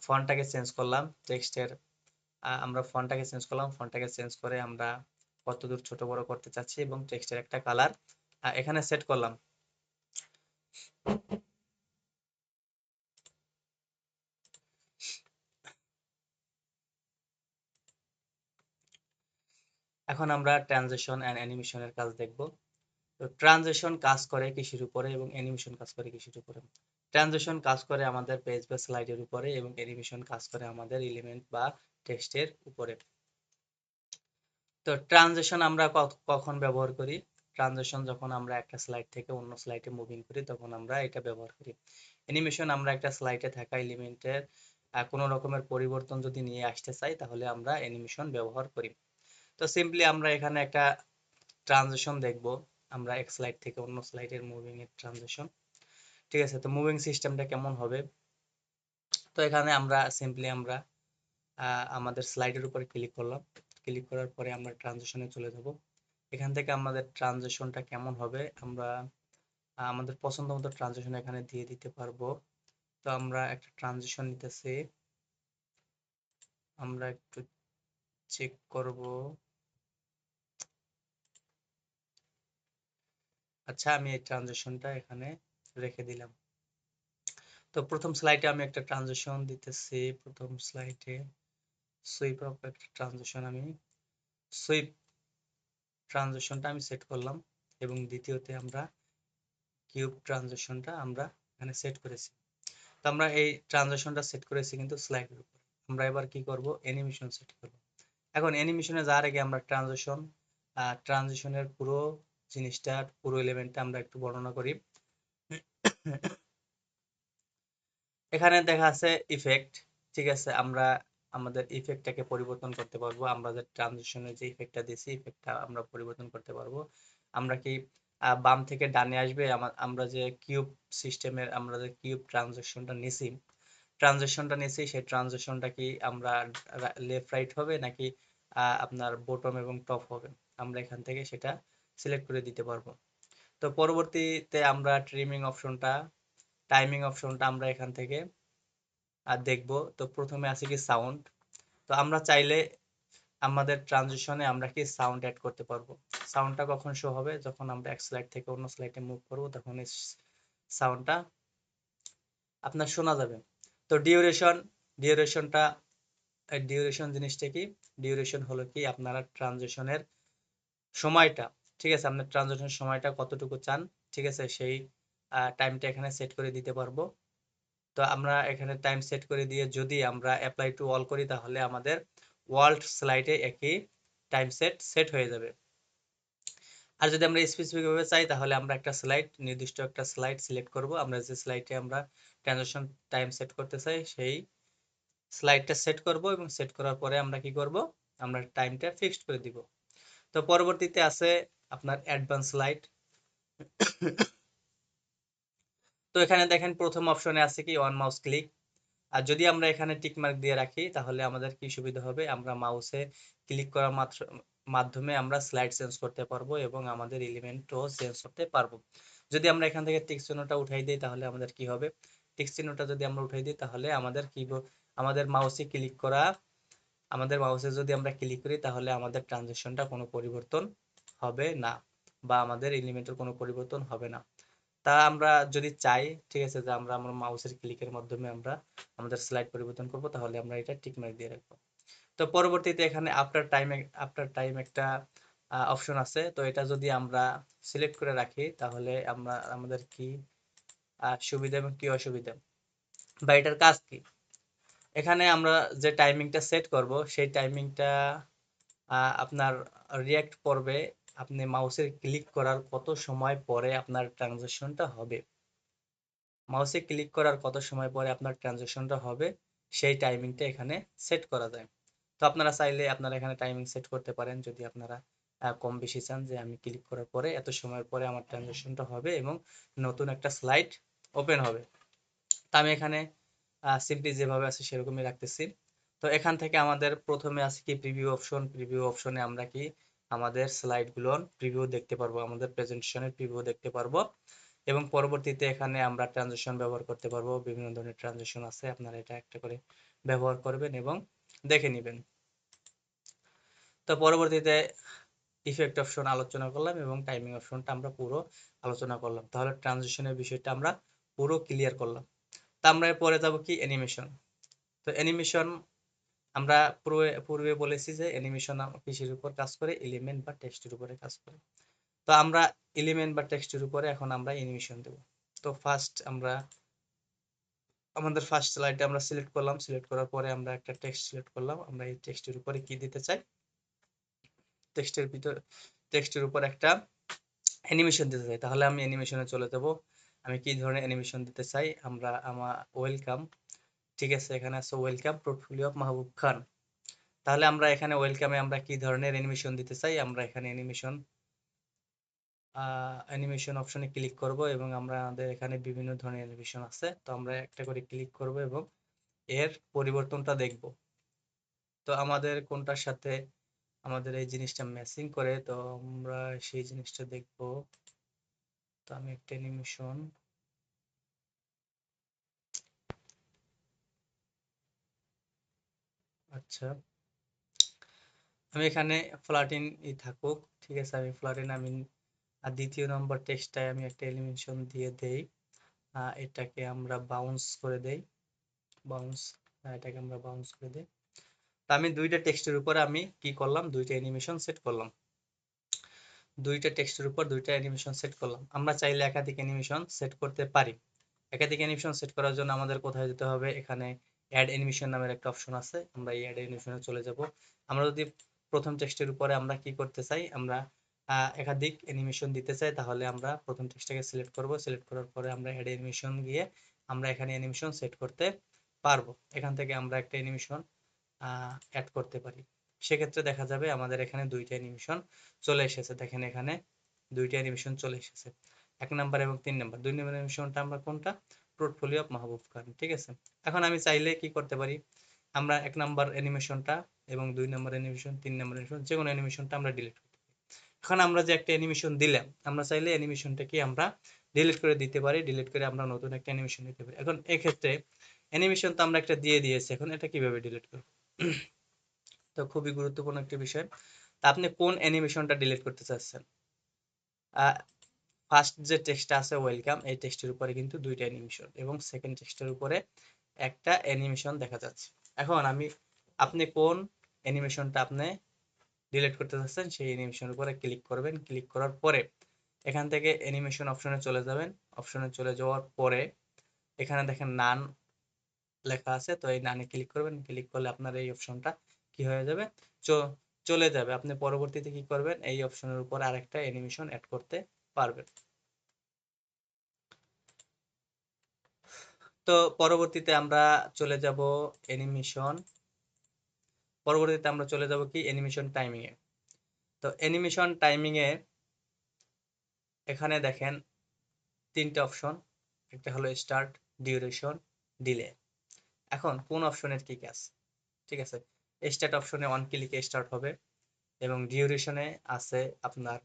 ফন্টটাকে চেঞ্জ করলাম, টেক্সটের আমরা ফন্টটাকে চেঞ্জ করলাম, ফন্টটাকে চেঞ্জ করে আমরা কতদূর ছোট বড় করতে চাচ্ছি এবং টেক্সটের একটা কালার এখানে সেট করলাম। এখন আমরা ট্রানজিশন এন্ড অ্যানিমেশনের কাজ দেখব। তো ট্রানজিশন কাজ করে কিসের উপরে এবং অ্যানিমেশন কাজ করে কিসের উপরে? ট্রানজিশন কাজ করে আমাদের পেজ বা স্লাইডের উপরে এবং অ্যানিমেশন কাজ করে আমাদের এলিমেন্ট বা টেক্সটের উপরে। তো ট্রানজিশন আমরা কখন ব্যবহার করি? ট্রানজিশন যখন আমরা একটা স্লাইড থেকে অন্য স্লাইডে মুভিং করি তখন আমরা এটা ব্যবহার করি। অ্যানিমেশন আমরা একটা স্লাইডে থাকা এলিমেন্টের কোনো রকমের পরিবর্তন যদি নিয়ে আসতে চাই তাহলে আমরা অ্যানিমেশন ব্যবহার করি। তো সিম্পলি আমরা এখানে একটা ট্রানজিশন দেখব, আমরা এক স্লাইড থেকে অন্য স্লাইডের মুভিং এর ট্রানজিশন। ঠিক আছে, তো মুভিং সিস্টেমটা কেমন হবে? তো এখানে আমরা সিম্পলি আমরা আমাদের স্লাইডের উপরে ক্লিক করলাম, ক্লিক করার পরে আমরা ট্রানজিশনে চলে যাব। এখান থেকে আমাদের ট্রানজিশনটা কেমন হবে আমরা আমাদের পছন্দ মতো ট্রানজিশন এখানে দিয়ে দিতে পারবো। তো আমরা একটা ট্রানজিশন নিতেছি, আমরা একটু চেক করব। আচ্ছা, আমি এই ট্রানজিশনটা এখানে রেখে দিলাম। তো প্রথম স্লাইডে আমি একটা ট্রানজিশন দিতেছি, প্রথম স্লাইডে সুইপ অফ একটা ট্রানজিশন আমি সুইপ ট্রানজিশনটা আমি সেট করলাম এবং দ্বিতীয়তে আমরা কিউব ট্রানজিশনটা আমরা এখানে সেট করেছি। তো আমরা এই ট্রানজিশনটা সেট করেছি কিন্তু স্লাইডের উপর। আমরা এবার কি করব, অ্যানিমেশন সেট করব। এখন অ্যানিমেশনে যাওয়ার আগে আমরা ট্রানজিশনের পুরো জিনিসটা, পুরো এলিমেন্টটা আমরা একটু বর্ণনা করি। এখানে দেখা আছে ইফেক্ট। ঠিক আছে, আমরা আমাদের ইফেক্টটাকে পরিবর্তন করতে পারবো। আমরা যে ট্রানজিশনে যে ইফেক্টটা দিয়েছি ইফেক্টটা আমরা পরিবর্তন করতে পারবো। আমরা কি বাম থেকে ডানে আসবে, আমরা যে কিউব সিস্টেমের আমরা যে কিউব ট্রানজিশনটা নিয়েছি সেই ট্রানজিশনটা কি আমরা লেফট রাইট হবে নাকি আপনার বটম এবং টপ হবে, আমরা এখান থেকে সেটা সিলেক্ট করে দিতে পারবো। তো পরবর্তীতে আমরা ট্রিমিং অপশনটা, টাইমিং অপশনটা আমরা এখান থেকে দেখব। তো প্রথমে আছে কি সাউন্ড। তো আমরা চাইলে আমাদের ট্রানজিশনে আমরা কি সাউন্ড অ্যাড করতে পারবো। সাউন্ডটা কখন শো হবে, যখন আমরা এক স্লাইড থেকে অন্য স্লাইডে মুভ করবো, তখন এই সাউন্ডটা আপনার শোনা যাবে। তো ডিউরেশনটা, ডিউরেশন জিনিসটা কি, ডিউরেশন হলো কি আপনারা ট্রানজিশনের সময়টা, ঠিক আছে, আপনার ট্রানজিশন সময়টা কতটুকু চান, ঠিক আছে, সেই টাইমটা এখানে সেট করে দিতে পারবো। তো আমরা এখানে টাইম সেট করে দিয়ে যদি আমরা অ্যাপ্লাই টু অল করি, তাহলে আমাদের ওয়ার্ল্ড স্লাইডে একই টাইম সেট হয়ে যাবে। আর যদি আমরা স্পেসিফিক ভাবে চাই, তাহলে আমরা একটা স্লাইড, নির্দিষ্ট একটা স্লাইড সিলেক্ট করব। আমরা যে স্লাইডে আমরা ট্রানজিশন টাইম সেট করতে চাই, সেই স্লাইডটা সেট করব, এবং সেট করার পরে আমরা কি করব, আমরা টাইমটা ফিক্সড করে দিব। তো পরবর্তীতে আছে আপনার অ্যাডভান্স স্লাইড। তো এখানে দেখেন প্রথম অপশনে আছে কি ওয়ান মাউস ক্লিক। আর যদি আমরা এখানে টিক মার্ক দিয়ে রাখি, তাহলে আমাদের কি সুবিধা হবে, আমরা মাউসে ক্লিক করার মাধ্যমে আমরা স্লাইড চেঞ্জ করতে পারবো এবং আমাদের এলিমেন্টও চেঞ্জ করতে পারবো। যদি আমরা এখান থেকে টিক চিহ্নটা উঠাই দিই, তাহলে আমাদের কি হবে, টিক চিহ্নটা যদি আমরা উঠাই দিই, তাহলে আমাদের কি, আমাদের মাউসে ক্লিক করা, আমাদের মাউসে যদি আমরা ক্লিক করি, তাহলে আমাদের ট্রানজিশনটা কোনো পরিবর্তন হবে না, বা আমাদের এলিমেন্টের কোনো পরিবর্তন হবে না। তা আমরা যদি চাই, ঠিক আছে, যে আমরা আমার মাউসের ক্লিকের মাধ্যমে আমরা আমাদের স্লাইড পরিবর্তন করব, তাহলে আমরা এটা টিক মার্ক দিয়ে রাখবো। তো পরবর্তীতে এখানে আফটার টাইম একটা অপশন আছে। তো এটা যদি আমরা সিলেক্ট করে রাখি, তাহলে আমরা আমাদের কি সুবিধা এবং কি অসুবিধা, বা এটার কাজ কি। এখানে আমরা যে টাইমিংটা সেট করব, সেই টাইমিংটা আপনার রিয়্যাক্ট করবে আপনি মাউসের ক্লিক করার কত সময় পরে আপনার ট্রানজাকশনটা হবে। মাউসে ক্লিক করার কত সময় পরে আপনার ট্রানজাকশনটা হবে, সেই টাইমিংটা এখানে সেট করা যায়। তো আপনারা চাইলে আপনারা এখানে টাইমিং সেট করতে পারেন, যদি আপনারা কম বেশি চান যে আমি ক্লিক করার পরে এত সময়ের পরে আমার ট্রানজাকশনটা হবে এবং নতুন একটা স্লাইড ওপেন হবে। তা আমি এখানে সিম্পলি যেভাবে আছে সেরকমই রাখতেছি। তো এখান থেকে আমাদের প্রথমে আছে কি প্রিভিউ অপশন। প্রিভিউ অপশনে আমরা কি আমাদের স্লাইডগুলোর প্রিভিউ দেখতে পারবো, আমাদের প্রেজেন্টেশনের প্রিভিউ দেখতে পারবো, এবং পরবর্তীতে এখানে আমরা ট্রানজিশন ব্যবহার করতে পারবো। বিভিন্ন ধরনের ট্রানজিশন আছে, আপনারা এটা একটা করে ব্যবহার করবেন এবং দেখে নেবেন। তো পরবর্তীতে ইফেক্ট অপশন আলোচনা করলাম এবং টাইমিং অপশনটা আমরা পুরো আলোচনা করলাম। তাহলে ট্রানজিশনের বিষয়টা আমরা পুরো ক্লিয়ার করলাম। তা আমরা পরে যাব কি অ্যানিমেশন। তো অ্যানিমেশন আমরা পূর্বে বলেছি যে অ্যানিমেশন কিসের উপর কাজ করে, এলিমেন্ট বা টেক্সটের উপরে কাজ করে। তো আমরা এলিমেন্ট বা টেক্সটের উপরে এখন আমরা অ্যানিমেশন দেব। তো ফার্স্ট আমরা আমাদের ফার্স্ট স্লাইডে আমরা সিলেক্ট করলাম, সিলেক্ট করার পরে আমরা একটা টেক্সট সিলেক্ট করলাম। আমরা এই টেক্সটের উপরে কি দিতে চাই, টেক্সটের উপর একটা অ্যানিমেশন দিতে চাই। তাহলে আমি অ্যানিমেশনে চলে যাব। আমি কি ধরনের অ্যানিমেশন দিতে চাই, আমার ওয়েলকাম, ঠিক আছে, এখানে আছে ওয়েলকাম পোর্টফোলিও অফ মাহবুব খান। তাহলে আমরা এখানে ওয়েলকামে আমরা কি ধরনের অ্যানিমেশন দিতে চাই, আমরা এখানে অ্যানিমেশন অপশনে ক্লিক করব এবং আমাদের এখানে বিভিন্ন ধরনের অ্যানিমেশন আছে। তো আমরা একটা করে ক্লিক করব এবং এর পরিবর্তনটা দেখব। তো আমাদের কোনটার সাথে আমাদের এই জিনিসটা ম্যাচিং করে, তো আমরা সেই জিনিসটা দেখব। তো আমি একটা অ্যানিমেশন, আচ্ছা, আমি এখানে ফ্ল্যাটিন থাকুক, ঠিক আছে, আমি ফ্ল্যাটিন আমি আর দ্বিতীয় নম্বর টেক্সটটায় আমি একটা অ্যানিমেশন দিয়ে দেই। এটাকে আমরা বাউন্স করে দেই, বাউন্স, এটাকে আমরা বাউন্স করে দেই। তা আমি দুইটা টেক্সটের উপরে আমি কি করলাম, দুইটা অ্যানিমেশন সেট করলাম, দুইটা টেক্সটের উপর দুইটা অ্যানিমেশন সেট করলাম। আমরা চাইলে একাধিক অ্যানিমেশন সেট করতে পারি। একাধিক অ্যানিমেশন সেট করার জন্য আমাদের কোথায় যেতে হবে, এখানে অ্যাড অ্যানিমেশন নামের একটা অপশন আছে, আমরা এই অ্যাড অ্যানিমেশনে চলে যাব। আমরা যদি প্রথম টেক্সটের উপরে আমরা কি করতে চাই, আমরা একাধিক অ্যানিমেশন দিতে চাই, তাহলে আমরা প্রথম টেক্সটটাকে সিলেক্ট করব। সিলেক্ট করার পরে আমরা অ্যাড অ্যানিমেশন গিয়ে আমরা এখানে অ্যানিমেশন সেট করতে পারবো। এখান থেকে আমরা একটা অ্যানিমেশন অ্যাড করতে পারি। সেক্ষেত্রে দেখা যাবে আমাদের এখানে দুইটা অ্যানিমেশন চলে এসেছে। দেখেন এখানে দুইটা অ্যানিমেশন চলে এসেছে, 1 নাম্বার এবং 3 নাম্বার। 2 নাম্বার অ্যানিমেশনটা আমরা কোনটা, পোর্টফোলিও অফ মাহবুব খান, ঠিক আছে। এখন আমি চাইলে কি করতে পারি, আমরা 1 নাম্বার অ্যানিমেশনটা এবং 2 নাম্বার অ্যানিমেশন, 3 নাম্বার অ্যানিমেশন, যে কোনো অ্যানিমেশনটা আমরা ডিলিট করতে পারি। এখন আমরা যে একটা অ্যানিমেশন দিলাম, আমরা চাইলে অ্যানিমেশনটাকে আমরা ডিলিট করে দিতে পারি, ডিলিট করে আমরা নতুন একটা অ্যানিমেশন দিতে পারি। এখন এক্ষেত্রে অ্যানিমেশন তো আমরা একটা দিয়ে দিয়েছি, এখন এটা কিভাবে ডিলিট করব? তো খুবই গুরুত্বপূর্ণ একটা বিষয়। তা আপনি কোন অ্যানিমেশনটা ডিলিট করতে চাচ্ছেন? ফার্স্ট যে টেক্সটটা আছে ওয়েলকাম, এই টেক্সটের উপরে কিন্তু দুইটা অ্যানিমেশন এবং সেকেন্ড টেক্সটের উপরে একটা অ্যানিমেশন দেখা যাচ্ছে। এখন আপনি কোন অ্যানিমেশনটা আপনি ডিলিট করতে চাচ্ছেন সেই অ্যানিমেশনের উপরে ক্লিক করবেন। ক্লিক করার পরে এখান থেকে অ্যানিমেশন অপশনে চলে যাবেন। অপশনে চলে যাওয়ার পরে এখানে দেখেন নান লেখা আছে, তো এই নানে ক্লিক করবেন। ক্লিক করলে আপনার এই অপশনটা কি হয়ে যাবে, চলে যাবে। আপনি পরবর্তীতে কি করবেন, এই অপশনের উপর আরেকটা অ্যানিমেশন অ্যাড করতে পারবেন। তো পরবর্তীতে আমরা চলে যাব অ্যানিমেশন, পরবর্তীতে আমরা চলে যাব কি অ্যানিমেশন টাইমিং এ। তো অ্যানিমেশন টাইমিং এ এখানে দেখেন তিনটা অপশন, একটা হলো স্টার্ট, ডিউরেশন, ডিলে। এখন কোন অপশনের কি কাজ? ঠিক আছে, স্টার্ট অপশনে অন ক্লিকে স্টার্ট হবে এবং ডিউরেশনে আছে আপনার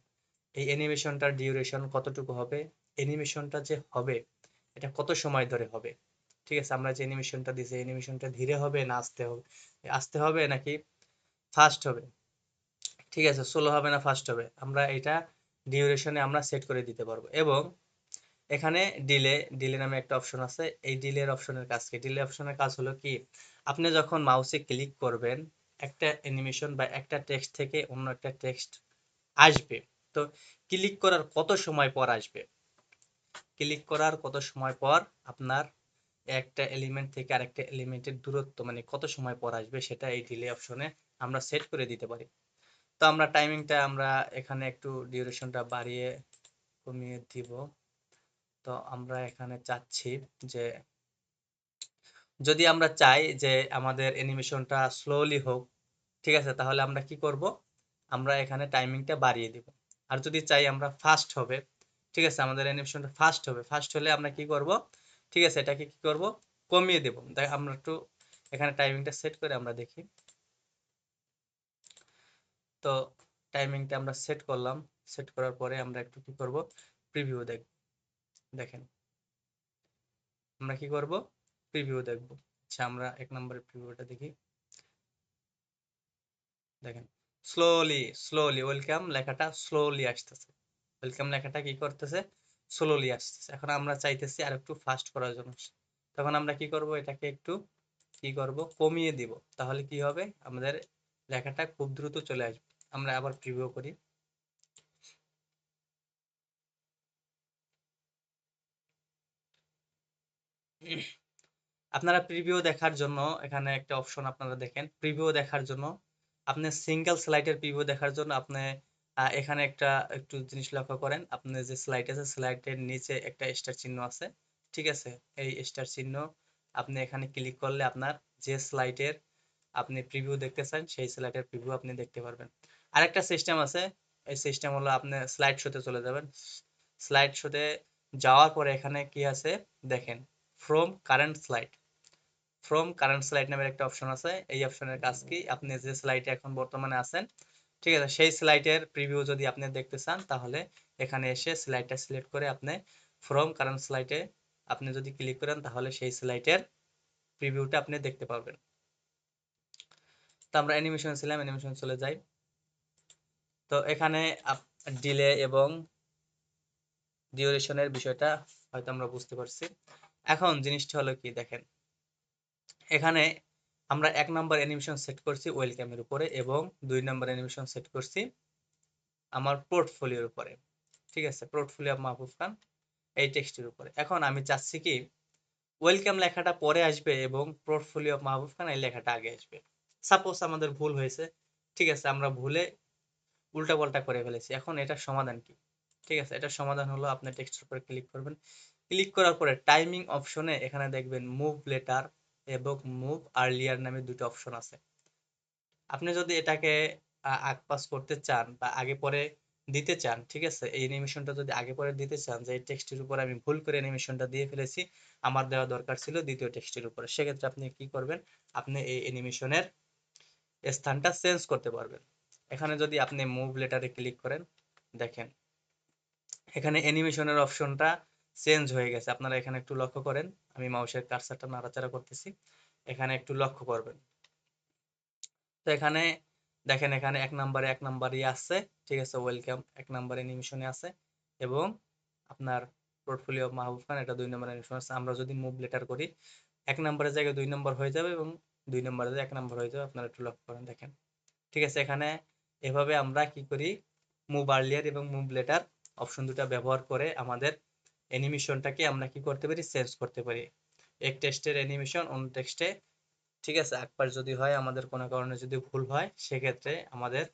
এই অ্যানিমেশনটার ডিউরেশন কতটুকু হবে, অ্যানিমেশনটা যে হবে এটা কত সময় ধরে হবে। ঠিক আছে, আমরা যে অ্যানিমেশনটা দিছি অ্যানিমেশনটা ধীরে হবে না আস্তে হবে, আস্তে হবে নাকি ফাস্ট হবে, ঠিক আছে, স্লো হবে না ফাস্ট হবে, আমরা এটা ডিউরেশনে আমরা সেট করে দিতে পারবো। এবং এখানে ডিলে, ডিলে নামে একটা অপশন আছে। এই ডিলের অপশনের কাজ কি? ডিলে অপশনের কাজ হলো কি, আপনি যখন মাউসে ক্লিক করবেন একটা অ্যানিমেশন বা একটা টেক্সট থেকে অন্য একটা টেক্সট আসবে, তো ক্লিক করার কত সময় পর আসবে, ক্লিক করার কত সময় পর আপনার একটা এলিমেন্ট থেকে আরেকটা এলিমেন্টের দূরত্ব মানে কত সময় পর আসবে সেটা এই ডিলে অপশনে আমরা সেট করে দিতে পারি। তো আমরা টাইমিংটা আমরা এখানে একটু ডিউরেশনটা বাড়িয়ে কমিয়ে দিব। তো আমরা এখানে চাচ্ছি যে যদি আমরা চাই যে আমাদের অ্যানিমেশনটা স্লোলি হোক, ঠিক আছে, তাহলে আমরা কি করব, আমরা এখানে টাইমিংটা বাড়িয়ে দিব। আর যদি চাই আমরা ফাস্ট হবে, ঠিক আছে, আমাদের অ্যানিমেশনটা ফাস্ট হবে, ফাস্ট হলে আমরা কি করব, ঠিক আছে, এটাকে কি করব, কমিয়ে দেব। তাই আমরা একটু এখানে টাইমিংটা সেট করে আমরা দেখি। তো টাইমিংটা আমরা সেট করলাম, সেট করার পরে আমরা একটু কি করব, প্রিভিউ দেখেন আমরা কি করব, প্রিভিউ দেখব। আচ্ছা, আমরা এক নম্বরের প্রিভিউটা দেখি। দেখেন স্লোলি স্লোলি ওয়েলকাম লেখাটা স্লোলি আসতেছে, ওয়েলকাম লেখাটা কি করতেছে, স্লোলি আসতেছে। এখন আমরা চাইতেছি আর একটু ফাস্ট করার জন্য, তখন আমরা কি করব, এটাকে একটু কি করব, কমিয়ে দিব। তাহলে কি হবে, আমাদের লেখাটা খুব দ্রুত চলে আসবে। আমরা আবার প্রিভিউ করি। আপনারা প্রিভিউ দেখার জন্য এখানে একটা অপশন আপনারা দেখেন, প্রিভিউ দেখার জন্য আপনি সিঙ্গেল স্লাইডের প্রিভিউ দেখার জন্য আপনি এখানে একটা একটু জিনিস লক্ষ্য করেন, আপনি যে স্লাইড আছে স্লাইডের নিচে একটা স্টার চিহ্ন আছে, ঠিক আছে, এই স্টার চিহ্ন আপনি এখানে ক্লিক করলে আপনার যে স্লাইডের আপনি প্রিভিউ দেখতে চান সেই স্লাইডের প্রিভিউ আপনি দেখতে পারবেন। আরেকটা সিস্টেম আছে, এই সিস্টেম হলো আপনি স্লাইড শোতে চলে যাবেন। স্লাইড শোতে যাওয়ার পরে এখানে কি আছে দেখেন, from current slide, from current slide নামের একটা অপশন আছে। এই অপশনের কাজ কি, আপনি যে স্লাইডে এখন বর্তমানে আছেন, ঠিক আছে, সেই স্লাইডের প্রিভিউ যদি আপনি দেখতে চান তাহলে এখানে এসে স্লাইডটা সিলেক্ট করে আপনি ফ্রম কারেন্ট স্লাইডে আপনি যদি ক্লিক করেন তাহলে সেই স্লাইডের প্রিভিউটা আপনি দেখতে পাবেন। তো আমরা অ্যানিমেশন ছিলাম, অ্যানিমেশন চলে যাই। তো এখানে ডিলে এবং ডিউরেশনের বিষয়টা হয়তো আমরা বুঝতে পারছি। এখন জিনিসটা হলো কি দেখেন, এখানে আমরা এক নম্বর অ্যানিমেশন সেট করছি ওয়েলকামের উপরে এবং দুই নম্বর অ্যানিমেশন সেট করছি আমার পোর্টফোলিওর উপরে, ঠিক আছে, পোর্টফোলিও অফ মাহবুব খান এই টেক্সটের উপরে। এখন আমি চাচ্ছি কি ওয়েলকাম লেখাটা পরে আসবে এবং পোর্টফোলিও অফ মাহবুব খান এই লেখাটা আগে আসবে। সাপোজ আমাদের ভুল হয়েছে, ঠিক আছে, আমরা ভুলে উল্টা পাল্টা করে ফেলেছি। এখন এটার সমাধান কি? ঠিক আছে, এটার সমাধান হলো আপনি টেক্সটের উপরে ক্লিক করবেন। ক্লিক করার পরে টাইমিং অপশনে এখানে দেখবেন মুভ লেটার এবং মুভ আর্লিয়ার নামে দুটো অপশন আছে। আপনি যদি এটাকে আগপাস করতে চান বা আগে পরে দিতে চান, ঠিক আছে, এই অ্যানিমেশনটা যদি আগে পরে দিতে চান যে এই টেক্সটের উপর আমি ভুল করে অ্যানিমেশনটা দিয়ে ফেলেছি, আমার দেওয়া দরকার ছিল দ্বিতীয় টেক্সটের উপরে, সেক্ষেত্রে আপনি কি করবেন, আপনি এই অ্যানিমেশনের স্থানটা চেঞ্জ করতে পারবেন। এখানে যদি আপনি মুভ লেটারে ক্লিক করেন, দেখেন এখানে অ্যানিমেশনের অপশনটা চেঞ্জ হয়ে গেছে, আপনারা এখানে একটু লক্ষ্য করেন, আমি মাউসের কার্সারটা নাড়াচাড়া করতেছি, এখানে একটু লক্ষ্য করবেন। তো এখানে দেখেন এখানে এক নাম্বারই আছে, ঠিক আছে, ওয়েলকাম এক নাম্বার অ্যানিমেশনে আছে, এবং আপনার পোর্টফোলিও অফ মাহবুব খান এটা 2 নম্বর অ্যানিমেশন আছে। আমরা যদি মুভ লেটার করি 1 নম্বরের জায়গায় 2 নম্বর হয়ে যাবে, এবং 2 নম্বরের জায়গায় 1 নম্বর হয়ে যাবে, আপনারা একটু লক্ষ্য করেন দেখেন। ঠিক আছে, এখানে এভাবে আমরা কি করি, মুভ আর্লিয়ার এবং মুভ লেটার অপশন দুটা ব্যবহার করে আমাদের অ্যানিমেশনটাকে আমরা কি করতে পারি, চেঞ্জ করতে পারি। এক টেক্সটের অ্যানিমেশন অন্য টেক্সটে, ঠিক আছে, একবার যদি হয় আমাদের কোনো কারণে যদি ভুল হয়, সেক্ষেত্রে আমাদের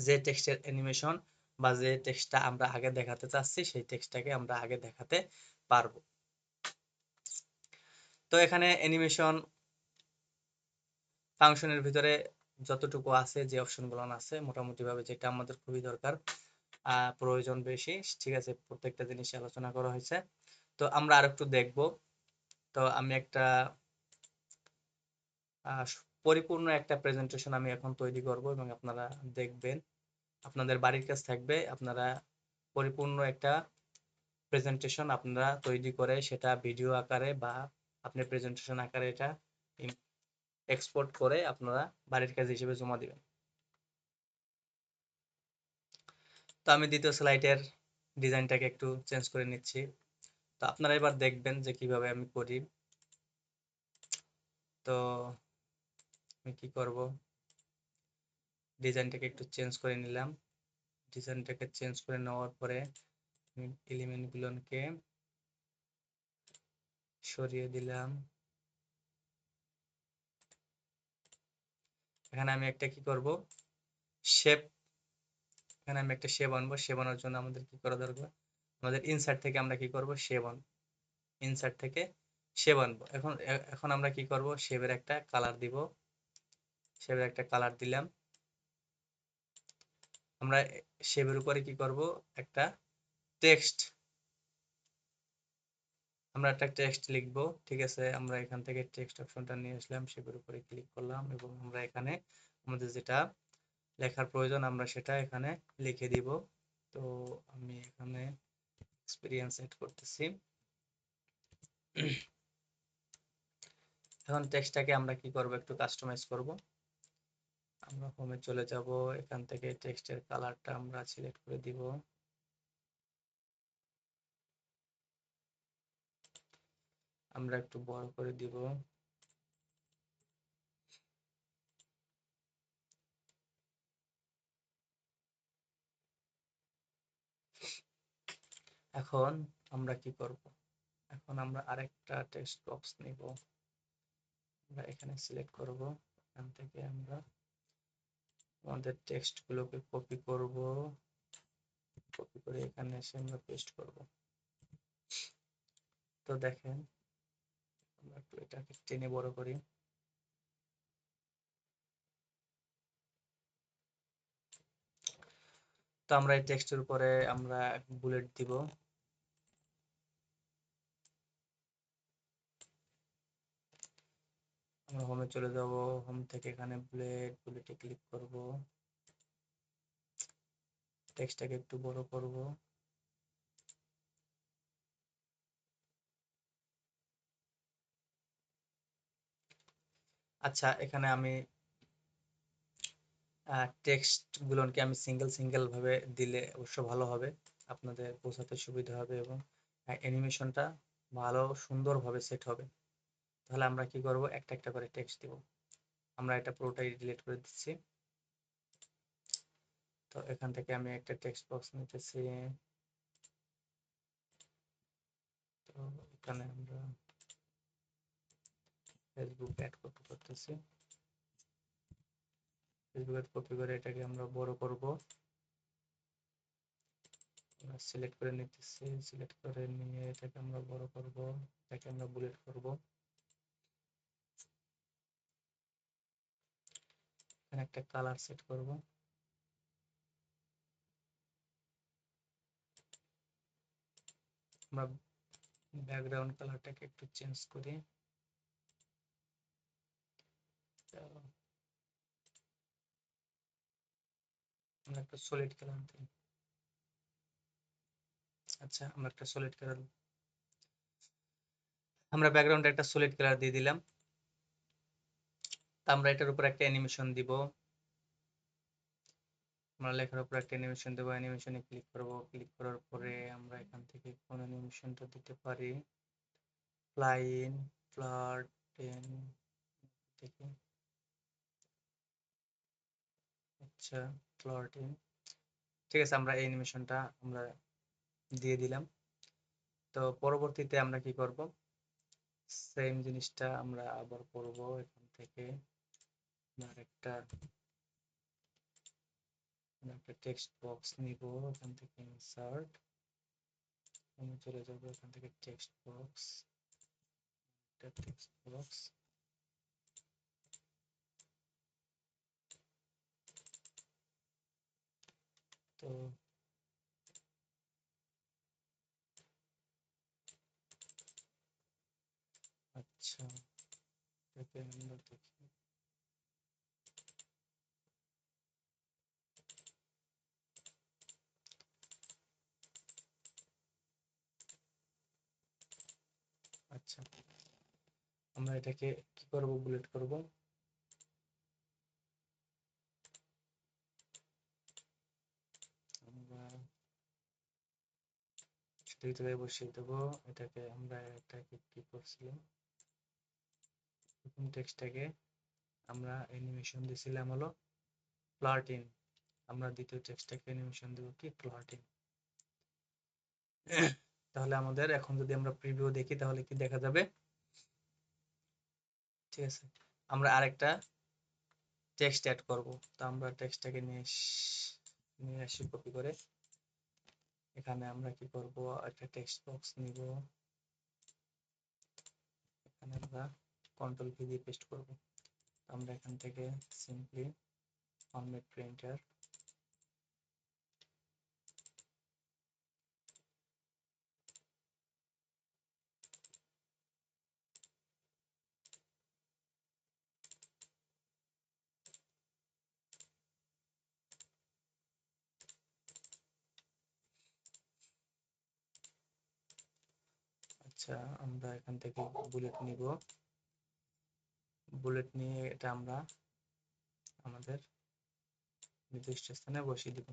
যে টেক্সটের অ্যানিমেশন বা যে টেক্সটটা আমরা আগে দেখাতে চাচ্ছি সেই টেক্সটটাকে আমরা আগে দেখাতে পারবো। তো এখানে অ্যানিমেশন ফাংশনের ভিতরে যতটুকু আছে, যে অপশনগুলো আছে মোটামুটি ভাবে যেটা আমাদের খুবই দরকার, প্রয়োজন বেশি, ঠিক আছে, প্রত্যেকটা জিনিস আলোচনা করা হয়েছে। তো আমরা আরেকটু দেখব। তো আমি একটা পরিপূর্ণ একটা প্রেজেন্টেশন আমি এখন তৈরি করব এবং আপনারা দেখবেন, আপনাদের বাড়ির কাজ থাকবে, আপনারা পরিপূর্ণ একটা প্রেজেন্টেশন আপনারা তৈরি করে সেটা ভিডিও আকারে বা আপনি প্রেজেন্টেশন আকারে এটা এক্সপোর্ট করে আপনারা বাড়ির কাজ হিসেবে জমা দিবেন। তো আমি দ্বিতীয় স্লাইডের ডিজাইনটাকে একটু চেঞ্জ করে নিচ্ছি। তো আপনারা এবার দেখবেন যে কিভাবে আমি করি। তো আমি কি করব, ডিজাইনটাকে একটু চেঞ্জ করে নিলাম। ডিজাইনটাকে চেঞ্জ করে নেওয়ার পরে আমি এলিমেন্টগুলোকে সরিয়ে দিলাম। এখানে আমি একটা কি করব, শেপ, এখানে আমি একটা শেপ আনবো। শেপ আনার জন্য আমাদের কি করা দরকার, আমাদের ইনসার্ট থেকে আমরা কি করব, শেপ আনবো, ইনসার্ট থেকে শেপ আনবো। এখন আমরা কি করব, শেপের একটা কালার দিব, শেপের একটা কালার দিলাম। আমরা শেপের উপরে কি করব, একটা টেক্সট, আমরা একটা টেক্সট লিখবো, ঠিক আছে। আমরা এখান থেকে টেক্সট অপশনটা নিয়ে আসলাম, শেপের উপরে ক্লিক করলাম এবং আমরা এখানে আমাদের যেটা লেখার প্রয়োজন আমরা সেটা এখানে লিখে দিব। তো আমি এখানে এক্সপিরিয়েন্স এড করতেছি। এখন টেক্সটটাকে আমরা কি করব, একটু কাস্টমাইজ করব। আমরা হোমে চলে যাব, এখান থেকে টেক্সটের কালারটা আমরা সিলেক্ট করে দিব। আমরা একটু বড় করে দিব। এখন আমরা কি করব, এখন আমরা আরেকটা টেক্সট বক্স নিব, আমরা এখানে সিলেক্ট করব, এখান থেকে আমরা আমাদের টেক্সট গুলোকে কপি করব, কপি করে এখানে এসে আমরা পেস্ট করব। তো দেখেন আমরা একটু এটাকে টেনে বড় করি। তো আমরা এই টেক্সটের উপরে আমরা বুলেট দিব। আমরা হোমে চলে যাব, হোম থেকে এখানে বুলেটে ক্লিক করব, টেক্সটটাকে একটু বড় করব। আচ্ছা, এখানে আমি টেক্সট গুলোকে আমি সিঙ্গেল সিঙ্গেল ভাবে দিলে অবশ্য ভালো হবে, আপনাদের বোঝাতে সুবিধা হবে এবং অ্যানিমেশনটা ভালো সুন্দরভাবে সেট হবে। তাহলে আমরা কি করব, একটা একটা করে টেক্সট দিব। আমরা এটা পুরোটাই ডিলিট করে দিচ্ছি। তো এখান থেকে আমি একটা টেক্সট বক্স নিতেছি। তো এখানে আমরা ফেসবুক অ্যাড কপি করতেছি, ফেসবুক অ্যাড কপি করে এটাকে আমরা বড় করব। আমরা সিলেক্ট করে নিতেছি, সিলেক্ট করে নিয়ে এটাকে আমরা বড় করব, এটাকে আমরা বুলেট করব। এখানে একটা কালার সেট করব। আমরা ব্যাকগ্রাউন্ড কালারটাকে একটু চেঞ্জ করি। আমরা একটা সলিড কালার দিই। আচ্ছা, আমরা একটা সলিড কালার, আমরা ব্যাকগ্রাউন্ডে একটা সলিড কালার দিয়ে দিলাম। তা আমরা এটার উপর একটা অ্যানিমেশন দিব। আমরা লেখার উপর একটা অ্যানিমেশন দেবো, অ্যানিমেশনে ক্লিক করব, ক্লিক করার পরে আমরা এখান থেকে কোন অ্যানিমেশনটা দিতে পারি, ফ্লাইন, ফ্লার্টেন থেকে, আচ্ছা ফ্লার্টিং, ঠিক আছে, আমরা এই অ্যানিমেশনটা আমরা দিয়ে দিলাম। তো পরবর্তীতে আমরা কি করব, সেম জিনিসটা আমরা আবার করব। এখান থেকে একটা টেক্সট বক্স নিব, এখান থেকে ইনসার্ট, আমি চলে যাব এখান থেকে টেক্সট বক্স, একটা টেক্সট বক্স, তো আচ্ছা এটাকে আমরা দেখি, আচ্ছা আমরা এটাকে কি করব, বুলেট করব, আমরা সেটার ভিতরে বসিয়ে দেবো। এটাকে আমরা এটাকে কি করছিলাম, প্রথম টেক্সটটাকে আমরা অ্যানিমেশন দিছিলাম হলো ফ্লার্টিং, আমরা দ্বিতীয় টেক্সটটাকে অ্যানিমেশন দেবো কি ফ্লার্টিং। তাহলে আমাদের এখন যদি আমরা প্রিভিউ দেখি তাহলে কি দেখা যাবে, ঠিক আছে। আমরা আরেকটা টেক্সট অ্যাড করব, তো আমরা টেক্সটটাকে নিয়ে আসি কপি করে, এখানে আমরা কি করব, একটা টেক্সট বক্স নিব, এখানে আমরা কন্ট্রোল ভি দিয়ে পেস্ট করব। আমরা এখান থেকে সিম্পলি ফরম্যাট প্রিন্টার, আচ্ছা আমরা এখান থেকে বুলেট নিব, বুলেট নিয়ে এটা আমরা আমাদের নির্দিষ্ট স্থানে বসিয়ে দিব।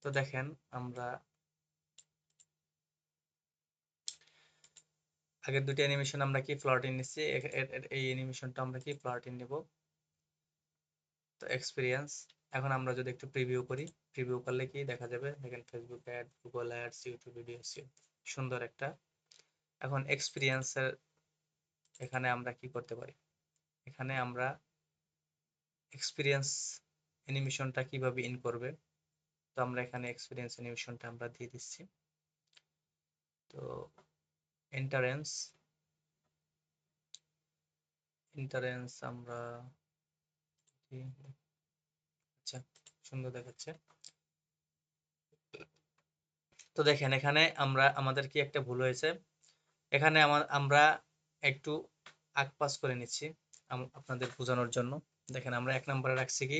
তো দেখেন আমরা আগের দুটি অ্যানিমেশন আমরা কি ফ্লটিং নিচ্ছি, এই অ্যানিমেশনটা আমরা কি ফ্লটিং নেব। তো এক্সপিরিয়েন্স, এখন আমরা যদি একটু প্রিভিউ করি, প্রিভিউ করলে কি দেখা যাবে, দেখেন Facebook ad, Google ads, YouTube videos, সুন্দর একটা। এখন এক্সপিরিয়েন্সের এখানে আমরা কি করতে পারি, এখানে আমরা এক্সপিরিয়েন্স অ্যানিমেশনটা কিভাবে ইন করবে, তো আমরা এখানে এক্সপিরিয়েন্স অ্যানিমেশনটা আমরা দিয়ে দিচ্ছি। তো এন্টারেন্স, এন্টারেন্স আমরা আচ্ছা সুন্দর দেখাচ্ছে। তো দেখেন এখানে আমরা আমাদের কি একটা ভুল হয়েছে, এখানে আমরা একটু আকপাস করে নিচ্ছি আপনাদের বোঝানোর জন্য। দেখেন আমরা 1 নম্বরে রাখছি কি